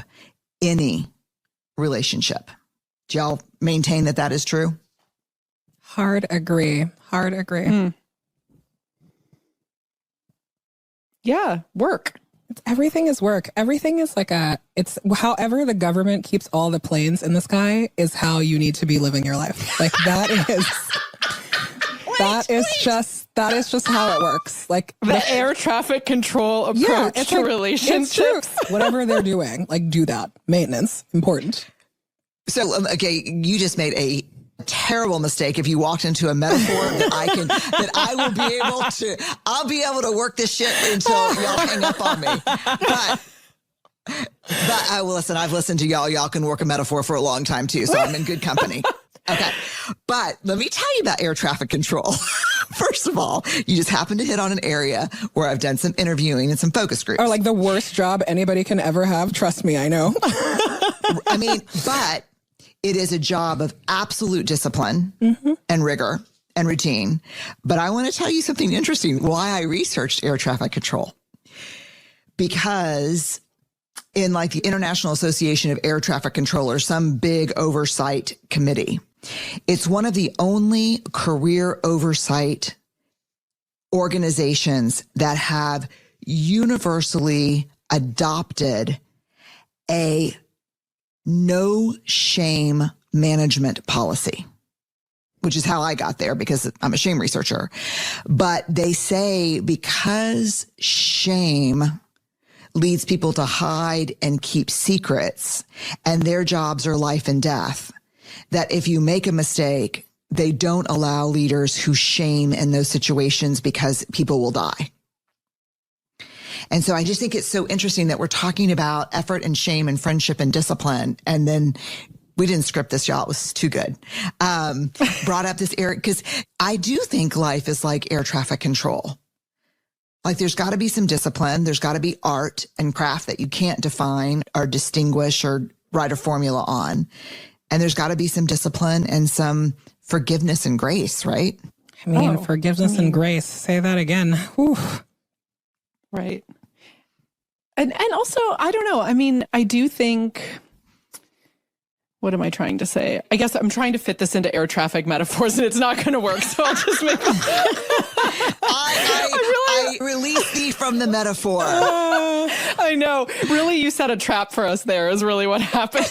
Any relationship. Do y'all maintain that that is true? Hard agree. Yeah, work. Everything is work. Everything is like it's however the government keeps all the planes in the sky is how you need to be living your life. Like that is, that is just how it works. Like the air traffic control approach to relationships. Whatever they're doing, like do that. Maintenance, important. So, okay, you just made a terrible mistake if you walked into a metaphor I'll be able to work this shit until y'all hang up on me. But I will listen. I've listened to y'all. Y'all can work a metaphor for a long time too. So I'm in good company. Okay. But let me tell you about air traffic control. First of all, you just happen to hit on an area where I've done some interviewing and some focus groups. Or like the worst job anybody can ever have. Trust me, I know. I mean, but it is a job of absolute discipline and rigor and routine. But I want to tell you something interesting, why I researched air traffic control. Because in like the International Association of Air Traffic Controllers, some big oversight committee, it's one of the only career oversight organizations that have universally adopted a no shame management policy, which is how I got there because I'm a shame researcher. But they say because shame leads people to hide and keep secrets, and their jobs are life and death, that if you make a mistake, they don't allow leaders who shame in those situations because people will die. And so I just think it's so interesting that we're talking about effort and shame and friendship and discipline. And then we didn't script this, y'all. It was too good. Brought up this air, because I do think life is like air traffic control. Like there's got to be some discipline. There's got to be art and craft that you can't define or distinguish or write a formula on. And there's got to be some discipline and some forgiveness and grace, right? I mean, forgiveness and grace. Say that again. Whew. Right. And also, I don't know. I mean, I do think, what am I trying to say? I guess I'm trying to fit this into air traffic metaphors and it's not going to work. So I'll just make I release thee from the metaphor. I know. Really, you set a trap for us there is really what happened.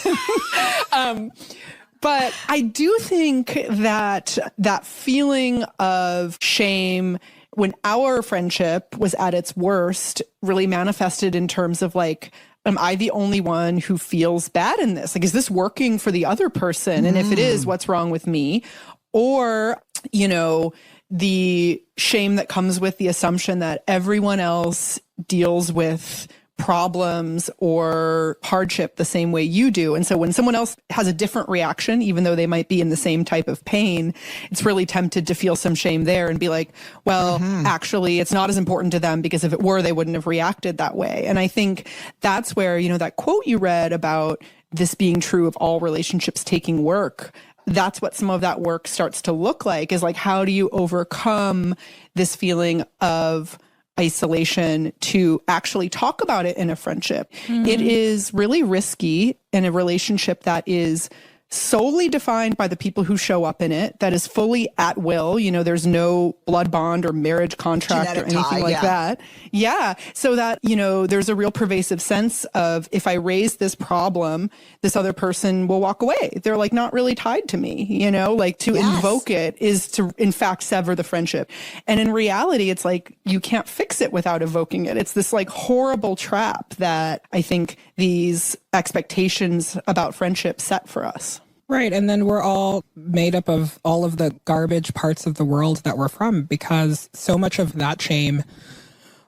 But I do think that that feeling of shame when our friendship was at its worst really manifested in terms of like, am I the only one who feels bad in this? Like, is this working for the other person? And if it is, what's wrong with me? Or, you know, the shame that comes with the assumption that everyone else deals with problems or hardship the same way you do. And so when someone else has a different reaction, even though they might be in the same type of pain, it's really tempted to feel some shame there and be like, well, actually, it's not as important to them because if it were, they wouldn't have reacted that way. And I think that's where, you know, that quote you read about this being true of all relationships taking work, that's what some of that work starts to look like, is like, how do you overcome this feeling of isolation to actually talk about it in a friendship? It is really risky in a relationship that is solely defined by the people who show up in it, that is fully at will. You know, there's no blood bond or marriage contract Genetic or anything tie, like that. Yeah. So that, you know, there's a real pervasive sense of if I raise this problem, this other person will walk away. They're like not really tied to me, you know, like to invoke it is to in fact sever the friendship. And in reality, it's like you can't fix it without evoking it. It's this like horrible trap that I think these expectations about friendship set for us. Right. And then we're all made up of all of the garbage parts of the world that we're from, because so much of that shame,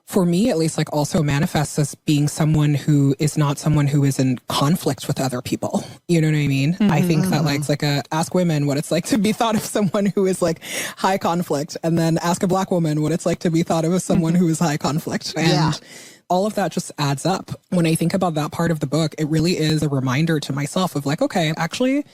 for me at least, like also manifests as being someone who is not someone who is in conflict with other people. You know what I mean? I think that like it's like ask women what it's like to be thought of someone who is like high conflict, and then ask a Black woman what it's like to be thought of as someone who is high conflict. And all of that just adds up. When I think about that part of the book, it really is a reminder to myself of like, okay, actually,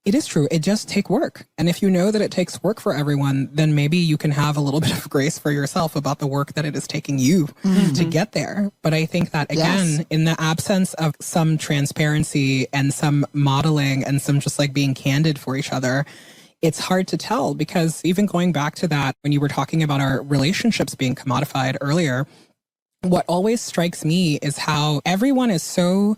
it is true. It just takes work. And if you know that it takes work for everyone, then maybe you can have a little bit of grace for yourself about the work that it is taking you to get there. But I think that, again, in the absence of some transparency and some modeling and some just like being candid for each other, it's hard to tell. Because even going back to that, when you were talking about our relationships being commodified earlier, what always strikes me is how everyone is so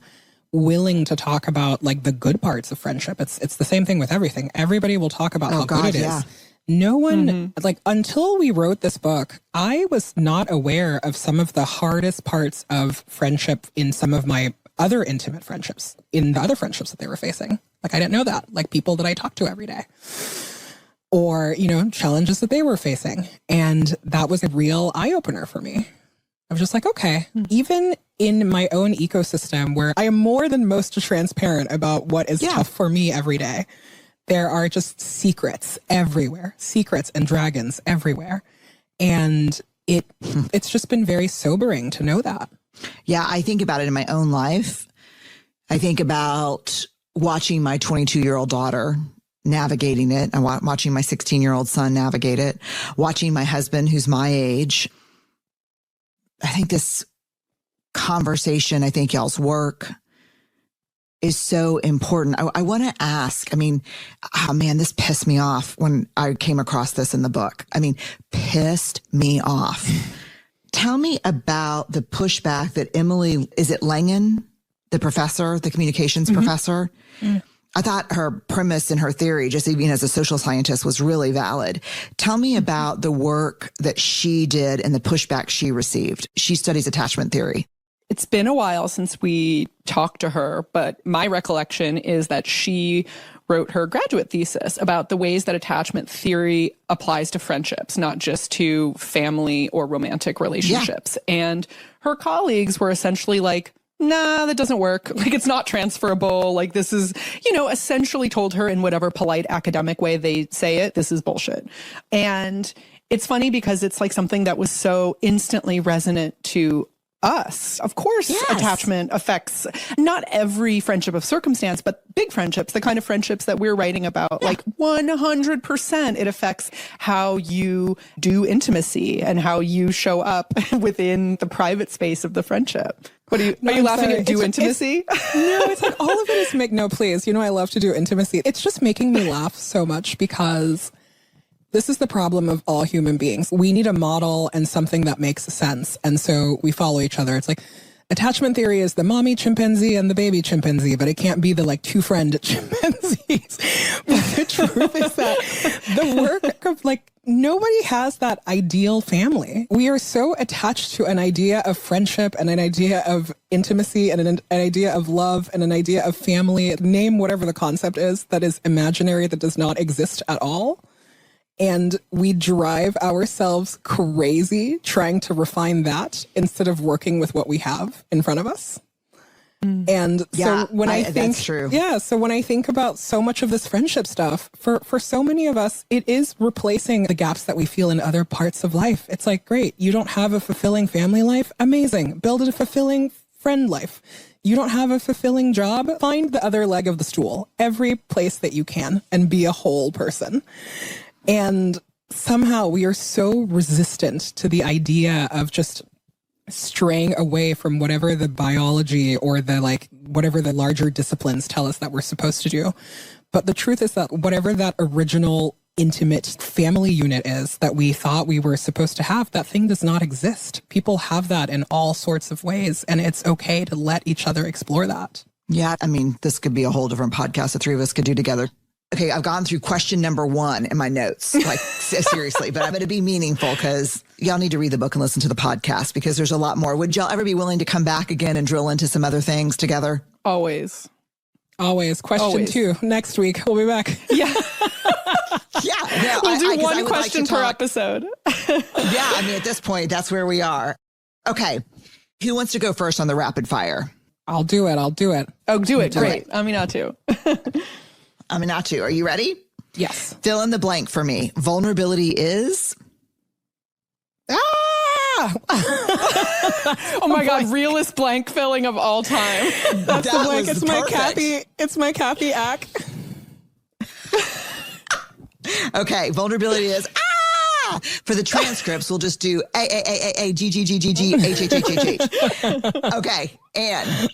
willing to talk about like the good parts of friendship. It's the same thing with everything. Everybody will talk about how good it is. No one, like until we wrote this book, I was not aware of some of the hardest parts of friendship in some of my other intimate friendships, in the other friendships that they were facing. Like I didn't know that, like people that I talk to every day. Or, you know, challenges that they were facing. And that was a real eye-opener for me. I was just like, okay, even in my own ecosystem where I am more than most transparent about what is tough for me every day, there are just secrets everywhere, secrets and dragons everywhere. And it's just been very sobering to know that. Yeah, I think about it in my own life. I think about watching my 22-year-old daughter navigating it, and watching my 16-year-old son navigate it, watching my husband, who's my age. I think this conversation, I think y'all's work is so important. I want to ask, I mean, oh man, this pissed me off when I came across this in the book. I mean, pissed me off. Tell me about the pushback that Emily, is it Langen, the professor, the communications professor? I thought her premise and her theory, just even as a social scientist, was really valid. Tell me about the work that she did and the pushback she received. She studies attachment theory. It's been a while since we talked to her, but my recollection is that she wrote her graduate thesis about the ways that attachment theory applies to friendships, not just to family or romantic relationships. Yeah. And her colleagues were essentially like, nah, that doesn't work. Like, it's not transferable. Like, this is, essentially told her in whatever polite academic way they say it, this is bullshit. And it's funny because it's like something that was so instantly resonant to us. Of course, yes. Attachment affects not every friendship of circumstance, but big friendships, the kind of friendships that we're writing about, like 100%. It affects how you do intimacy and how you show up within the private space of the friendship. What are you laughing at intimacy? No, it's like all of it is no, please. I love to do intimacy. It's just making me laugh so much because this is the problem of all human beings. We need a model and something that makes sense. And so we follow each other. It's like attachment theory is the mommy chimpanzee and the baby chimpanzee, but it can't be the two friend chimpanzees. But the truth is that the work of nobody has that ideal family. We are so attached to an idea of friendship and an idea of intimacy and an idea of love and an idea of family. Name whatever the concept is that is imaginary, that does not exist at all. And we drive ourselves crazy trying to refine that instead of working with what we have in front of us. And so when I think, that's true. Yeah. So when I think about so much of this friendship stuff, for so many of us, it is replacing the gaps that we feel in other parts of life. It's like, great, you don't have a fulfilling family life. Amazing. Build a fulfilling friend life. You don't have a fulfilling job. Find the other leg of the stool, every place that you can, and be a whole person. And somehow we are so resistant to the idea of just straying away from whatever the biology or the whatever the larger disciplines tell us that we're supposed to do. But the truth is that whatever that original intimate family unit is that we thought we were supposed to have, that thing does not exist. People have that in all sorts of ways, and it's okay to let each other explore that. Yeah, this could be a whole different podcast the three of us could do together. Okay, I've gone through question number 1 in my notes, seriously, but I'm going to be meaningful because y'all need to read the book and listen to the podcast because there's a lot more. Would y'all ever be willing to come back again and drill into some other things together? Always. Question 2 next week. We'll be back. Yeah. Yeah. We'll do one question per episode. Yeah. At this point, that's where we are. Okay. Who wants to go first on the rapid fire? I'll do it. Oh, do it. Great. Aminatu. Aminatu, are you ready? Yes. Fill in the blank for me. Vulnerability is? Oh my God, realest blank filling of all time. That's the blank. It's my Kathy act. Okay, vulnerability is For the transcripts, we'll just do A, G, G, G, G, G, H, H, H, H, H. Okay, Anne.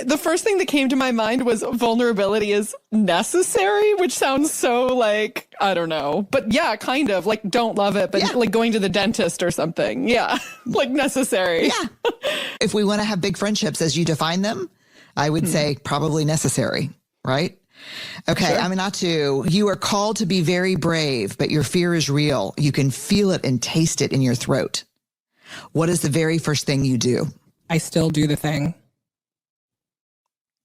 The first thing that came to my mind was vulnerability is necessary, which sounds so I don't know, but yeah, kind of don't love it, but like going to the dentist or something. Yeah. Necessary. Yeah. If we want to have big friendships as you define them, I would say probably necessary, right? Okay. Sure. Aminatu, you are called to be very brave, but your fear is real. You can feel it and taste it in your throat. What is the very first thing you do? I still do the thing.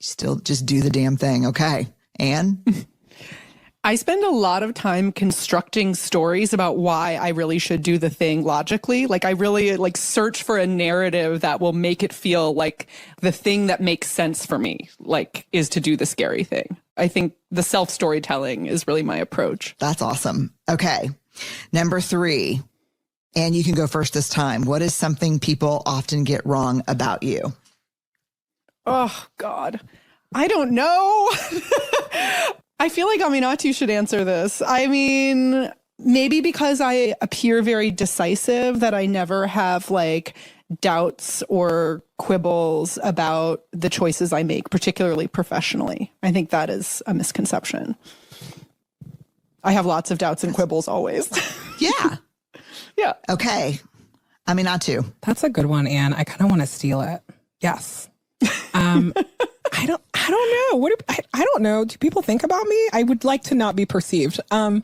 Still just do the damn thing. Okay. Anne? I spend a lot of time constructing stories about why I really should do the thing logically. I really search for a narrative that will make it feel like the thing that makes sense for me, is to do the scary thing. I think the self-storytelling is really my approach. That's awesome. Okay. Number 3. And you can go first this time. What is something people often get wrong about you? Oh, God. I don't know. I feel like Aminatu should answer this. Maybe because I appear very decisive that I never have doubts or quibbles about the choices I make, particularly professionally. I think that is a misconception. I have lots of doubts and quibbles always. Yeah. Yeah. Okay. Aminatu. That's a good one, Anne. I kind of want to steal it. Yes. I don't know. I don't know. Do people think about me? I would like to not be perceived. I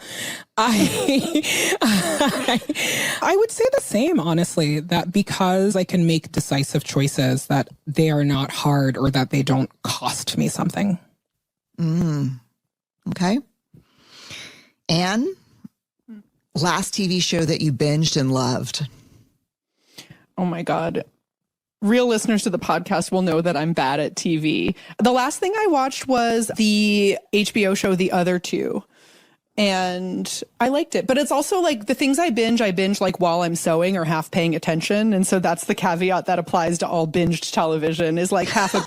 would say the same, honestly, that because I can make decisive choices, that they are not hard or that they don't cost me something. Okay. Anne, last TV show that you binged and loved? Oh my God. Real listeners to the podcast will know that I'm bad at TV. The last thing I watched was the HBO show, The Other Two. And I liked it. But it's also like the things I binge like while I'm sewing or half paying attention. And so that's the caveat that applies to all binged television is like half a...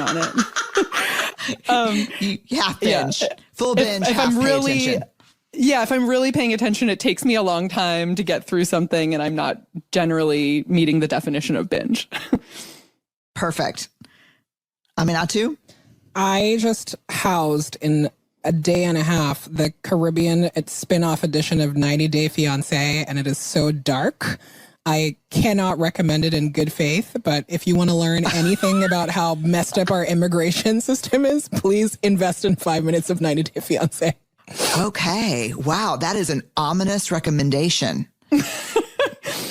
on it. You half binge, full binge, if half I'm pay really, attention. Yeah, if I'm really paying attention, it takes me a long time to get through something, and I'm not generally meeting the definition of binge. Perfect. Aminatu? I just housed in a day and a half the Caribbean spin-off edition of 90 Day Fiancé, and it is so dark. I cannot recommend it in good faith, but if you want to learn anything about how messed up our immigration system is, please invest in 5 minutes of 90 Day Fiancé. Okay. Wow. That is an ominous recommendation.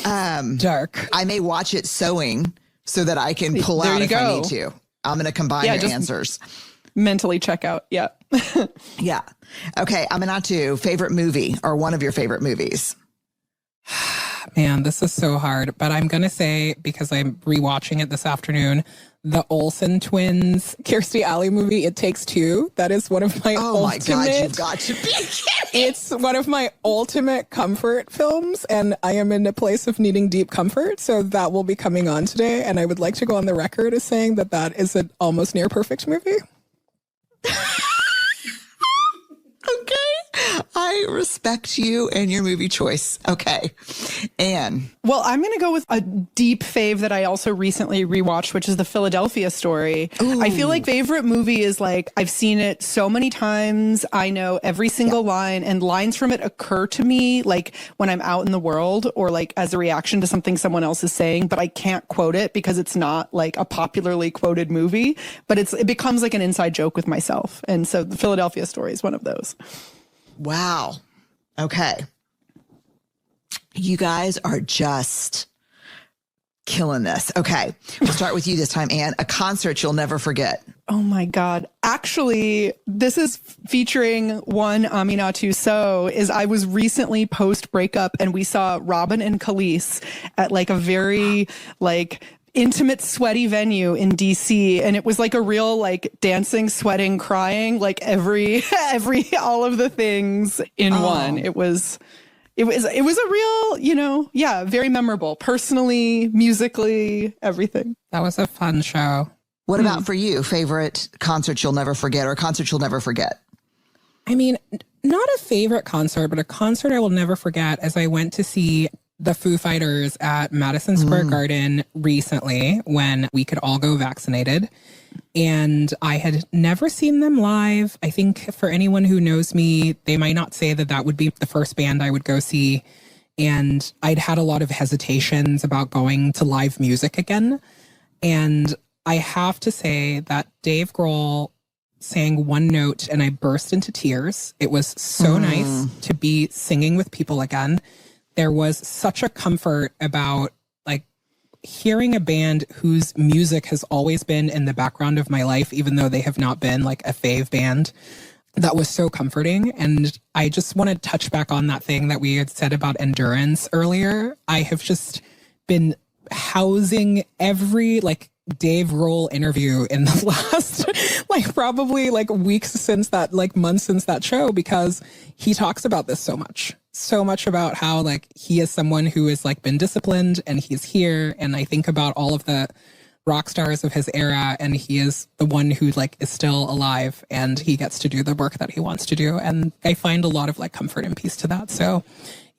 Dark. I may watch it sewing so that I can pull There out you if I go. need to. I'm going to combine your answers. Mentally check out. Yeah. Yeah. Okay. Aminatu, favorite movie or one of your favorite movies? Man, this is so hard, but I'm going to say, because I'm rewatching it this afternoon, the Olsen twins, Kirstie Alley movie, It Takes Two. That is one of my my God, you've got to be kidding. It's one of my ultimate comfort films, and I am in a place of needing deep comfort, so that will be coming on today, and I would like to go on the record as saying that that is an almost near perfect movie. Okay. I respect you and your movie choice. Okay. Anne. Well, I'm going to go with a deep fave that I also recently rewatched, which is The Philadelphia Story. Ooh. I feel like favorite movie is like, I've seen it so many times. I know every single line, and lines from it occur to me like when I'm out in the world or like as a reaction to something someone else is saying, but I can't quote it because it's not like a popularly quoted movie, but it becomes like an inside joke with myself. And so The Philadelphia Story is one of those. Wow. Okay. You guys are just killing this. Okay. We'll start with you this time, Anne. A concert you'll never forget. Oh my God. Actually, this is featuring one Aminatu So is I was recently post breakup and we saw Robin and Khalees at like a very like intimate, sweaty venue in DC. And it was like a real like dancing, sweating, crying, like every all of the things in one. It was a real, very memorable, personally, musically, everything. That was a fun show. What about for you? Favorite concert you'll never forget or a concert you'll never forget? I mean, not a favorite concert, but a concert I will never forget as I went to see the Foo Fighters at Madison Square Garden recently when we could all go vaccinated. And I had never seen them live. I think for anyone who knows me, they might not say that that would be the first band I would go see. And I'd had a lot of hesitations about going to live music again. And I have to say that Dave Grohl sang one note and I burst into tears. It was so nice to be singing with people again. There was such a comfort about like hearing a band whose music has always been in the background of my life, even though they have not been like a fave band. That was so comforting. And I just want to touch back on that thing that we had said about endurance earlier. I have just been housing every like Dave Grohl interview in the last like probably like weeks since that, like months since that show, because he talks about this so much about how like he is someone who has like been disciplined and he's here. And I think about all of the rock stars of his era, and he is the one who like is still alive and he gets to do the work that he wants to do. And I find a lot of like comfort and peace to that. So,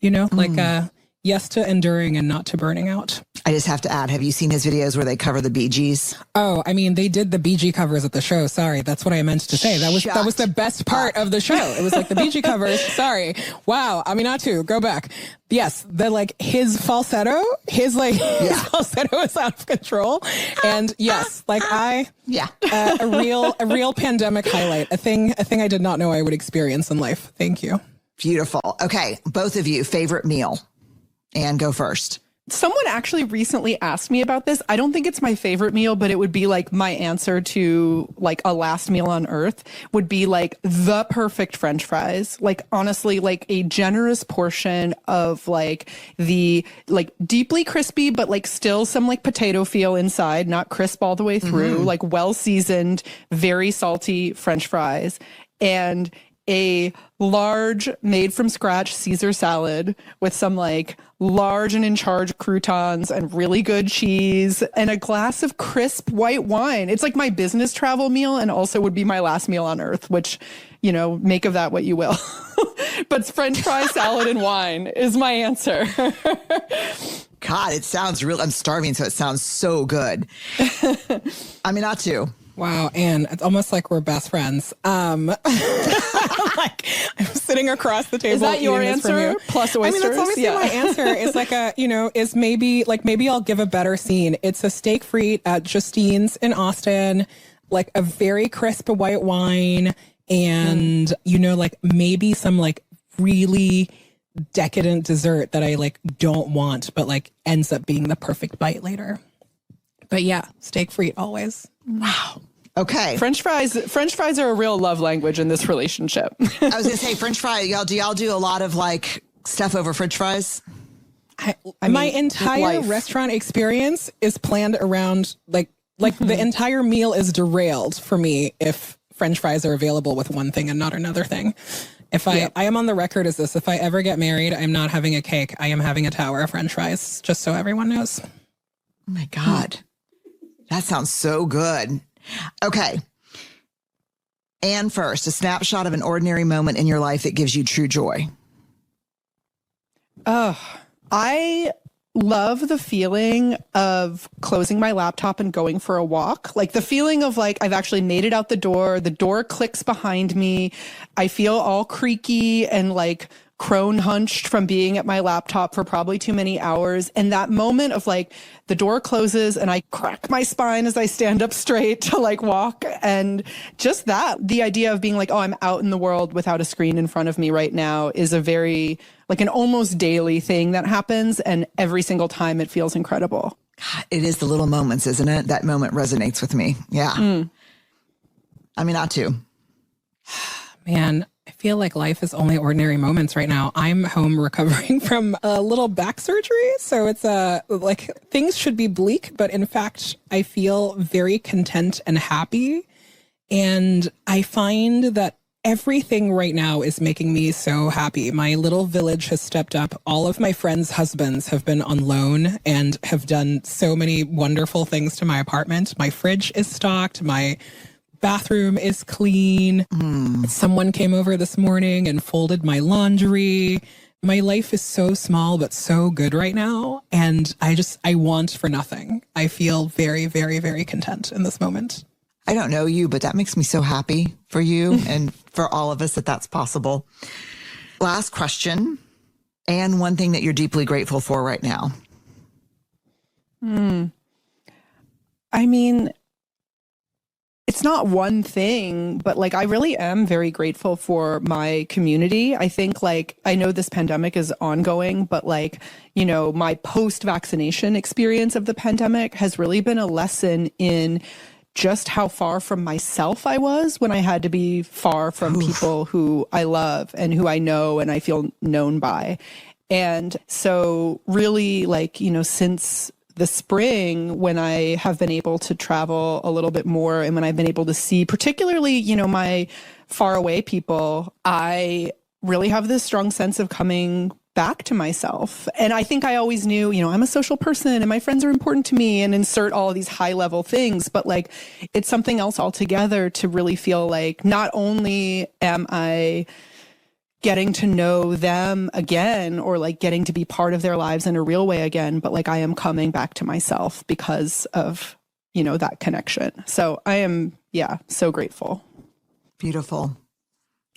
you know, like yes to enduring and not to burning out. I just have to add, have you seen his videos where they cover the Bee Gees? Oh, I mean, they did the Bee Gee covers at the show. Sorry, that's what I meant to say. That was the best part of the show. It was like the Bee Gee covers. Sorry. Wow. Aminatu, go back. Yes, the like his falsetto, his falsetto is out of control. And yes, like a real pandemic highlight, a thing I did not know I would experience in life. Thank you. Beautiful. Okay, both of you, favorite meal. And go first. Someone actually recently asked me about this. I don't think it's my favorite meal, but it would be like my answer to like a last meal on earth would be like the perfect French fries. Like honestly, like a generous portion of like the like deeply crispy, but like still some like potato feel inside, not crisp all the way through, like well seasoned, very salty French fries, and a large made from scratch Caesar salad with some like large and in charge croutons and really good cheese and a glass of crisp white wine. It's like my business travel meal and also would be my last meal on earth, which, you know, make of that what you will. But French fry, salad, and wine is my answer. God, it sounds real. I'm starving, so it sounds so good. I mean, not too. Wow, Anne, it's almost like we're best friends. Like I'm sitting across the table. Is that your answer? Plus oysters? I mean, that's obviously my answer. It's like is maybe I'll give a better scene. It's a steak frite at Justine's in Austin, like a very crisp white wine, and like maybe some like really decadent dessert that I like don't want, but like ends up being the perfect bite later. But yeah, steak frite always. Wow. Okay. French fries are a real love language in this relationship. I was going to say French fry. Do y'all do a lot of like stuff over French fries? I mean, my entire restaurant experience is planned around like the entire meal is derailed for me if French fries are available with one thing and not another thing. I am on the record as this, if I ever get married, I'm not having a cake. I am having a tower of French fries, just so everyone knows. Oh my God. That sounds so good. Okay. And first, a snapshot of an ordinary moment in your life that gives you true joy. Oh, I love the feeling of closing my laptop and going for a walk. Like the feeling of like, I've actually made it out the door clicks behind me. I feel all creaky and like crone hunched from being at my laptop for probably too many hours. And that moment of like the door closes and I crack my spine as I stand up straight to like walk. And just the idea of being like, oh, I'm out in the world without a screen in front of me right now is a very like an almost daily thing that happens. And every single time it feels incredible. God, it is the little moments, isn't it? That moment resonates with me. Yeah. I mean, not too. Man, I feel like life is only ordinary moments right now. I'm home recovering from a little back surgery. So it's like things should be bleak, but in fact, I feel very content and happy. And I find that everything right now is making me so happy. My little village has stepped up. All of my friends' husbands have been on loan and have done so many wonderful things to my apartment. My fridge is stocked. My bathroom is clean. Someone came over this morning and folded my laundry. My life is so small, but so good right now. And I want for nothing. I feel very, very, very content in this moment. I don't know you, but that makes me so happy for you and for all of us that that's possible. Last question. And one thing that you're deeply grateful for right now. I mean, it's not one thing, but like I really am very grateful for my community. I think like I know this pandemic is ongoing, but like, you know, my post-vaccination experience of the pandemic has really been a lesson in just how far from myself I was when I had to be far from people who I love and who I know and I feel known by. And so really like, you know, since the spring, when I have been able to travel a little bit more and when I've been able to see particularly, you know, my far away people, I really have this strong sense of coming back to myself. And I think I always knew, you know, I'm a social person and my friends are important to me, and insert all of these high level things. But like, it's something else altogether to really feel like not only am I getting to know them again, or like getting to be part of their lives in a real way again, but like I am coming back to myself because of, you know, that connection. So I am, so grateful. Beautiful.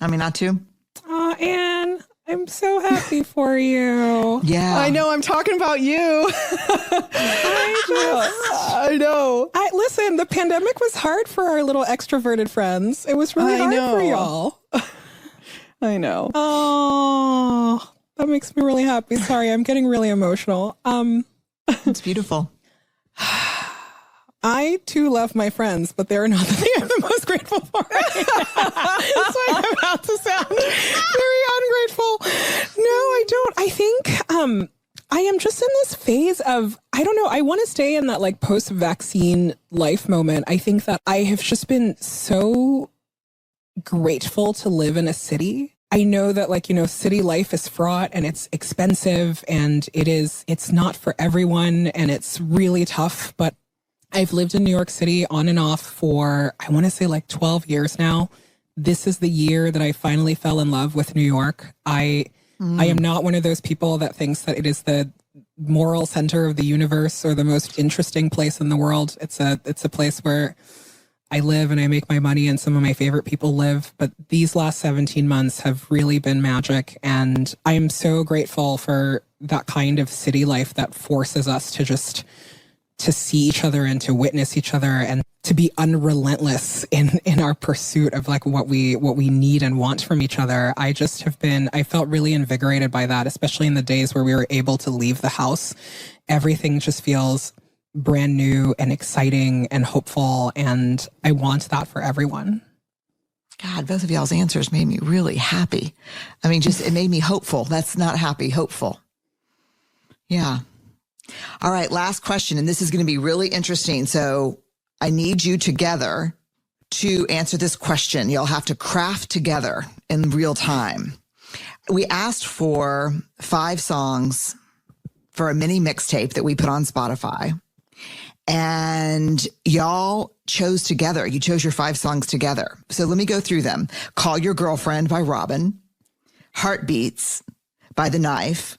I mean, not too. Oh, Anne, I'm so happy for you. Yeah. I know, I'm talking about you. I know. Listen, the pandemic was hard for our little extroverted friends. It was really hard for y'all. I know. Oh, that makes me really happy. Sorry, I'm getting really emotional. It's beautiful. I too love my friends, but they're not the thing I'm the most grateful for. That's why I'm about to sound very ungrateful. No, I don't. I think I am just in this phase of, I don't know, I want to stay in that like post-vaccine life moment. I think that I have just been so grateful to live in a city. I know that like, you know, city life is fraught and it's expensive and it's not for everyone and it's really tough, but I've lived in New York City on and off for, I want to say like 12 years now. This is the year that I finally fell in love with New York. I am not one of those people that thinks that it is the moral center of the universe or the most interesting place in the world. It's a place where I live and I make my money and some of my favorite people live. But these last 17 months have really been magic. And I am so grateful for that kind of city life that forces us to see each other and to witness each other and to be unrelentless in our pursuit of like what we need and want from each other. I felt really invigorated by that, especially in the days where we were able to leave the house. Everything just feels brand new and exciting and hopeful. And I want that for everyone. God, both of y'all's answers made me really happy. I mean, it made me hopeful. That's not happy, hopeful. Yeah. All right, last question, and this is going to be really interesting. So I need you together to answer this question. You'll have to craft together in real time. We asked for 5 songs for a mini mixtape that we put on Spotify, and y'all chose together. You chose your 5 songs together. So let me go through them. Call Your Girlfriend by Robin, Heartbeats by The Knife,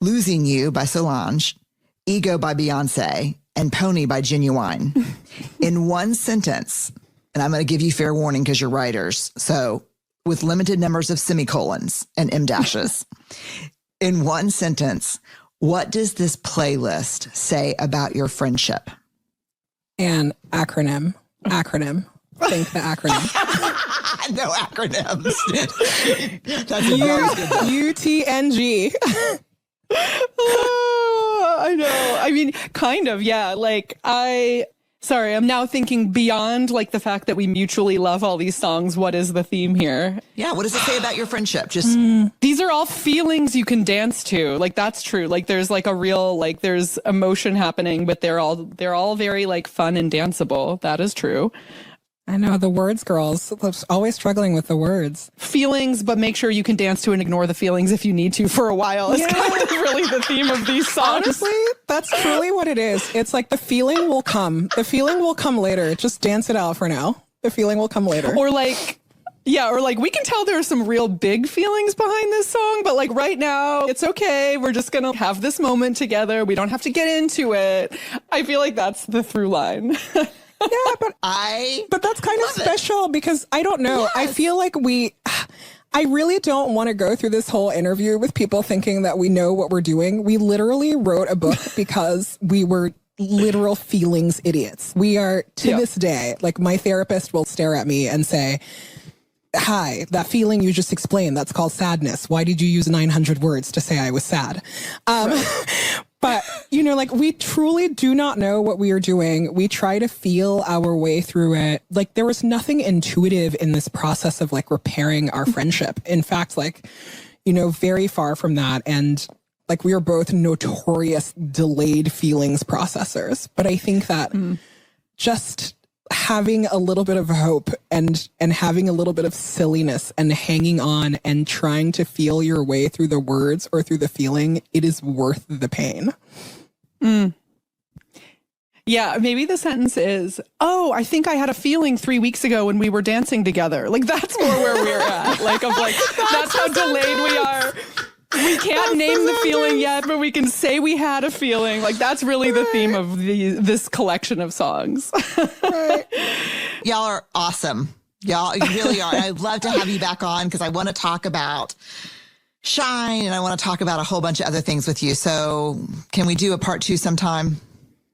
Losing You by Solange, Ego by Beyonce, and Pony by Genuine. In one sentence, and I'm going to give you fair warning because you're writers, so with limited numbers of semicolons and em dashes. In one sentence, what does this playlist say about your friendship? An acronym. Think the acronym. No acronyms. That's UTNG. I know. I mean, kind of, yeah. Like I'm now thinking beyond like the fact that we mutually love all these songs. What is the theme here? Yeah. What does it say about your friendship? Just these are all feelings you can dance to. Like, that's true. Like, there's like a real, like, there's emotion happening, but they're all very like fun and danceable. That is true. I know, the words, girls. Always struggling with the words. Feelings, but make sure you can dance to and ignore the feelings if you need to for a while. It's kind of really the theme of these songs. Honestly, that's truly what it is. It's like the feeling will come. The feeling will come later. Just dance it out for now. The feeling will come later. Or like we can tell there are some real big feelings behind this song, but like right now, it's okay. We're just going to have this moment together. We don't have to get into it. I feel like that's the through line. Yeah, but that's kind of special because I don't know. Yes. I feel like I really don't want to go through this whole interview with people thinking that we know what we're doing. We literally wrote a book because we were literal feelings idiots. We are to this day, like my therapist will stare at me and say, hi, that feeling you just explained, that's called sadness. Why did you use 900 words to say I was sad? But, you know, like we truly do not know what we are doing. We try to feel our way through it. Like there was nothing intuitive in this process of like repairing our friendship. In fact, like, you know, very far from that. And Like, we are both notorious delayed feelings processors. But I think that just having a little bit of hope and having a little bit of silliness and hanging on and trying to feel your way through the words or through the feeling, it is worth the pain. Yeah, maybe the sentence is, oh, I think I had a feeling 3 weeks ago when we were dancing together. Like, that's more where we're at. That's how delayed we are. We can't name the feeling yet, but we can say we had a feeling. Like, that's really the theme of this collection of songs. Right. Y'all are awesome. Y'all, you really are. I'd love to have you back on because I want to talk about Shine and I want to talk about a whole bunch of other things with you. So can we do a part 2 sometime?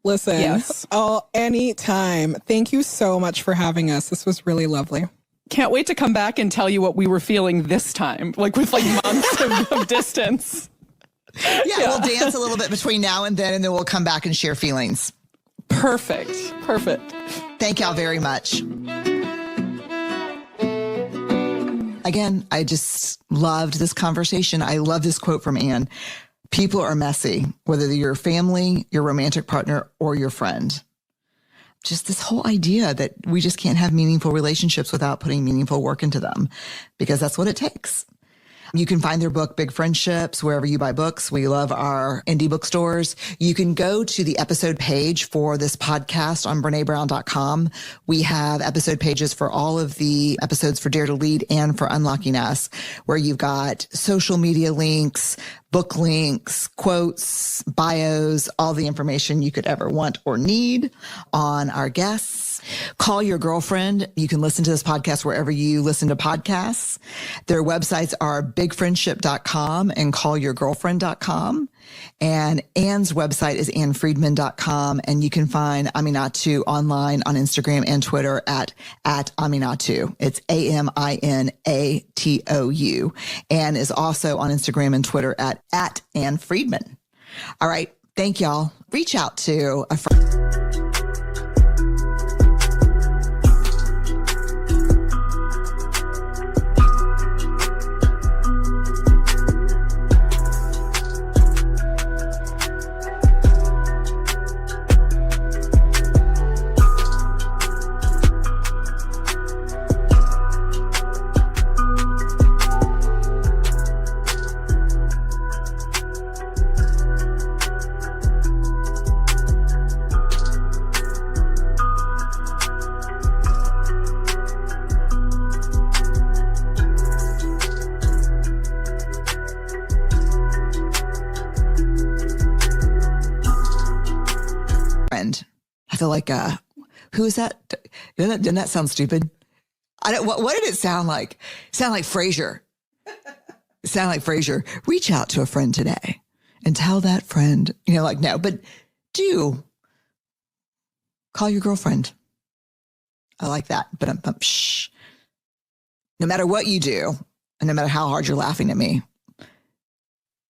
Listen, yes. Anytime. Thank you so much for having us. This was really lovely. Can't wait to come back and tell you what we were feeling this time, like with months of distance. Yeah, we'll dance a little bit between now and then we'll come back and share feelings. Perfect. Thank y'all very much. Again, I just loved this conversation. I love this quote from Anne. People are messy, whether they're your family, your romantic partner, or your friend. Just this whole idea that we just can't have meaningful relationships without putting meaningful work into them, because that's what it takes. You can find their book, Big Friendships, wherever you buy books. We love our indie bookstores. You can go to the episode page for this podcast on BreneBrown.com. We have episode pages for all of the episodes for Dare to Lead and for Unlocking Us, where you've got social media links, book links, quotes, bios, all the information you could ever want or need on our guests. Call Your Girlfriend. You can listen to this podcast wherever you listen to podcasts. Their websites are bigfriendship.com and callyourgirlfriend.com. And Anne's website is annefriedman.com. And you can find Aminatu online on Instagram and Twitter at Aminatu. It's AMINATOU. Anne is also on Instagram and Twitter at Anne Friedman. All right. Thank y'all. Reach out to a friend. I feel like, who is that? Didn't that sound stupid? What did it sound like? It sounded like Frasier. It sounded like Frasier. Reach out to a friend today and tell that friend, no, but do call your girlfriend. I like that. But shh. No matter what you do, and no matter how hard you're laughing at me,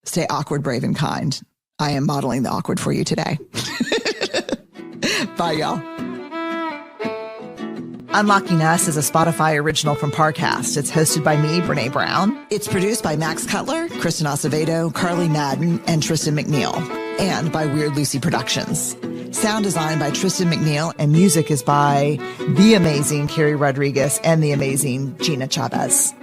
stay awkward, brave, and kind. I am modeling the awkward for you today. Bye, y'all. Unlocking Us is a Spotify original from Parcast. It's hosted by me, Brene Brown. It's produced by Max Cutler, Kristen Acevedo, Carly Madden, and Tristan McNeil, and by Weird Lucy Productions. Sound design by Tristan McNeil, and music is by the amazing Carrie Rodriguez and the amazing Gina Chavez.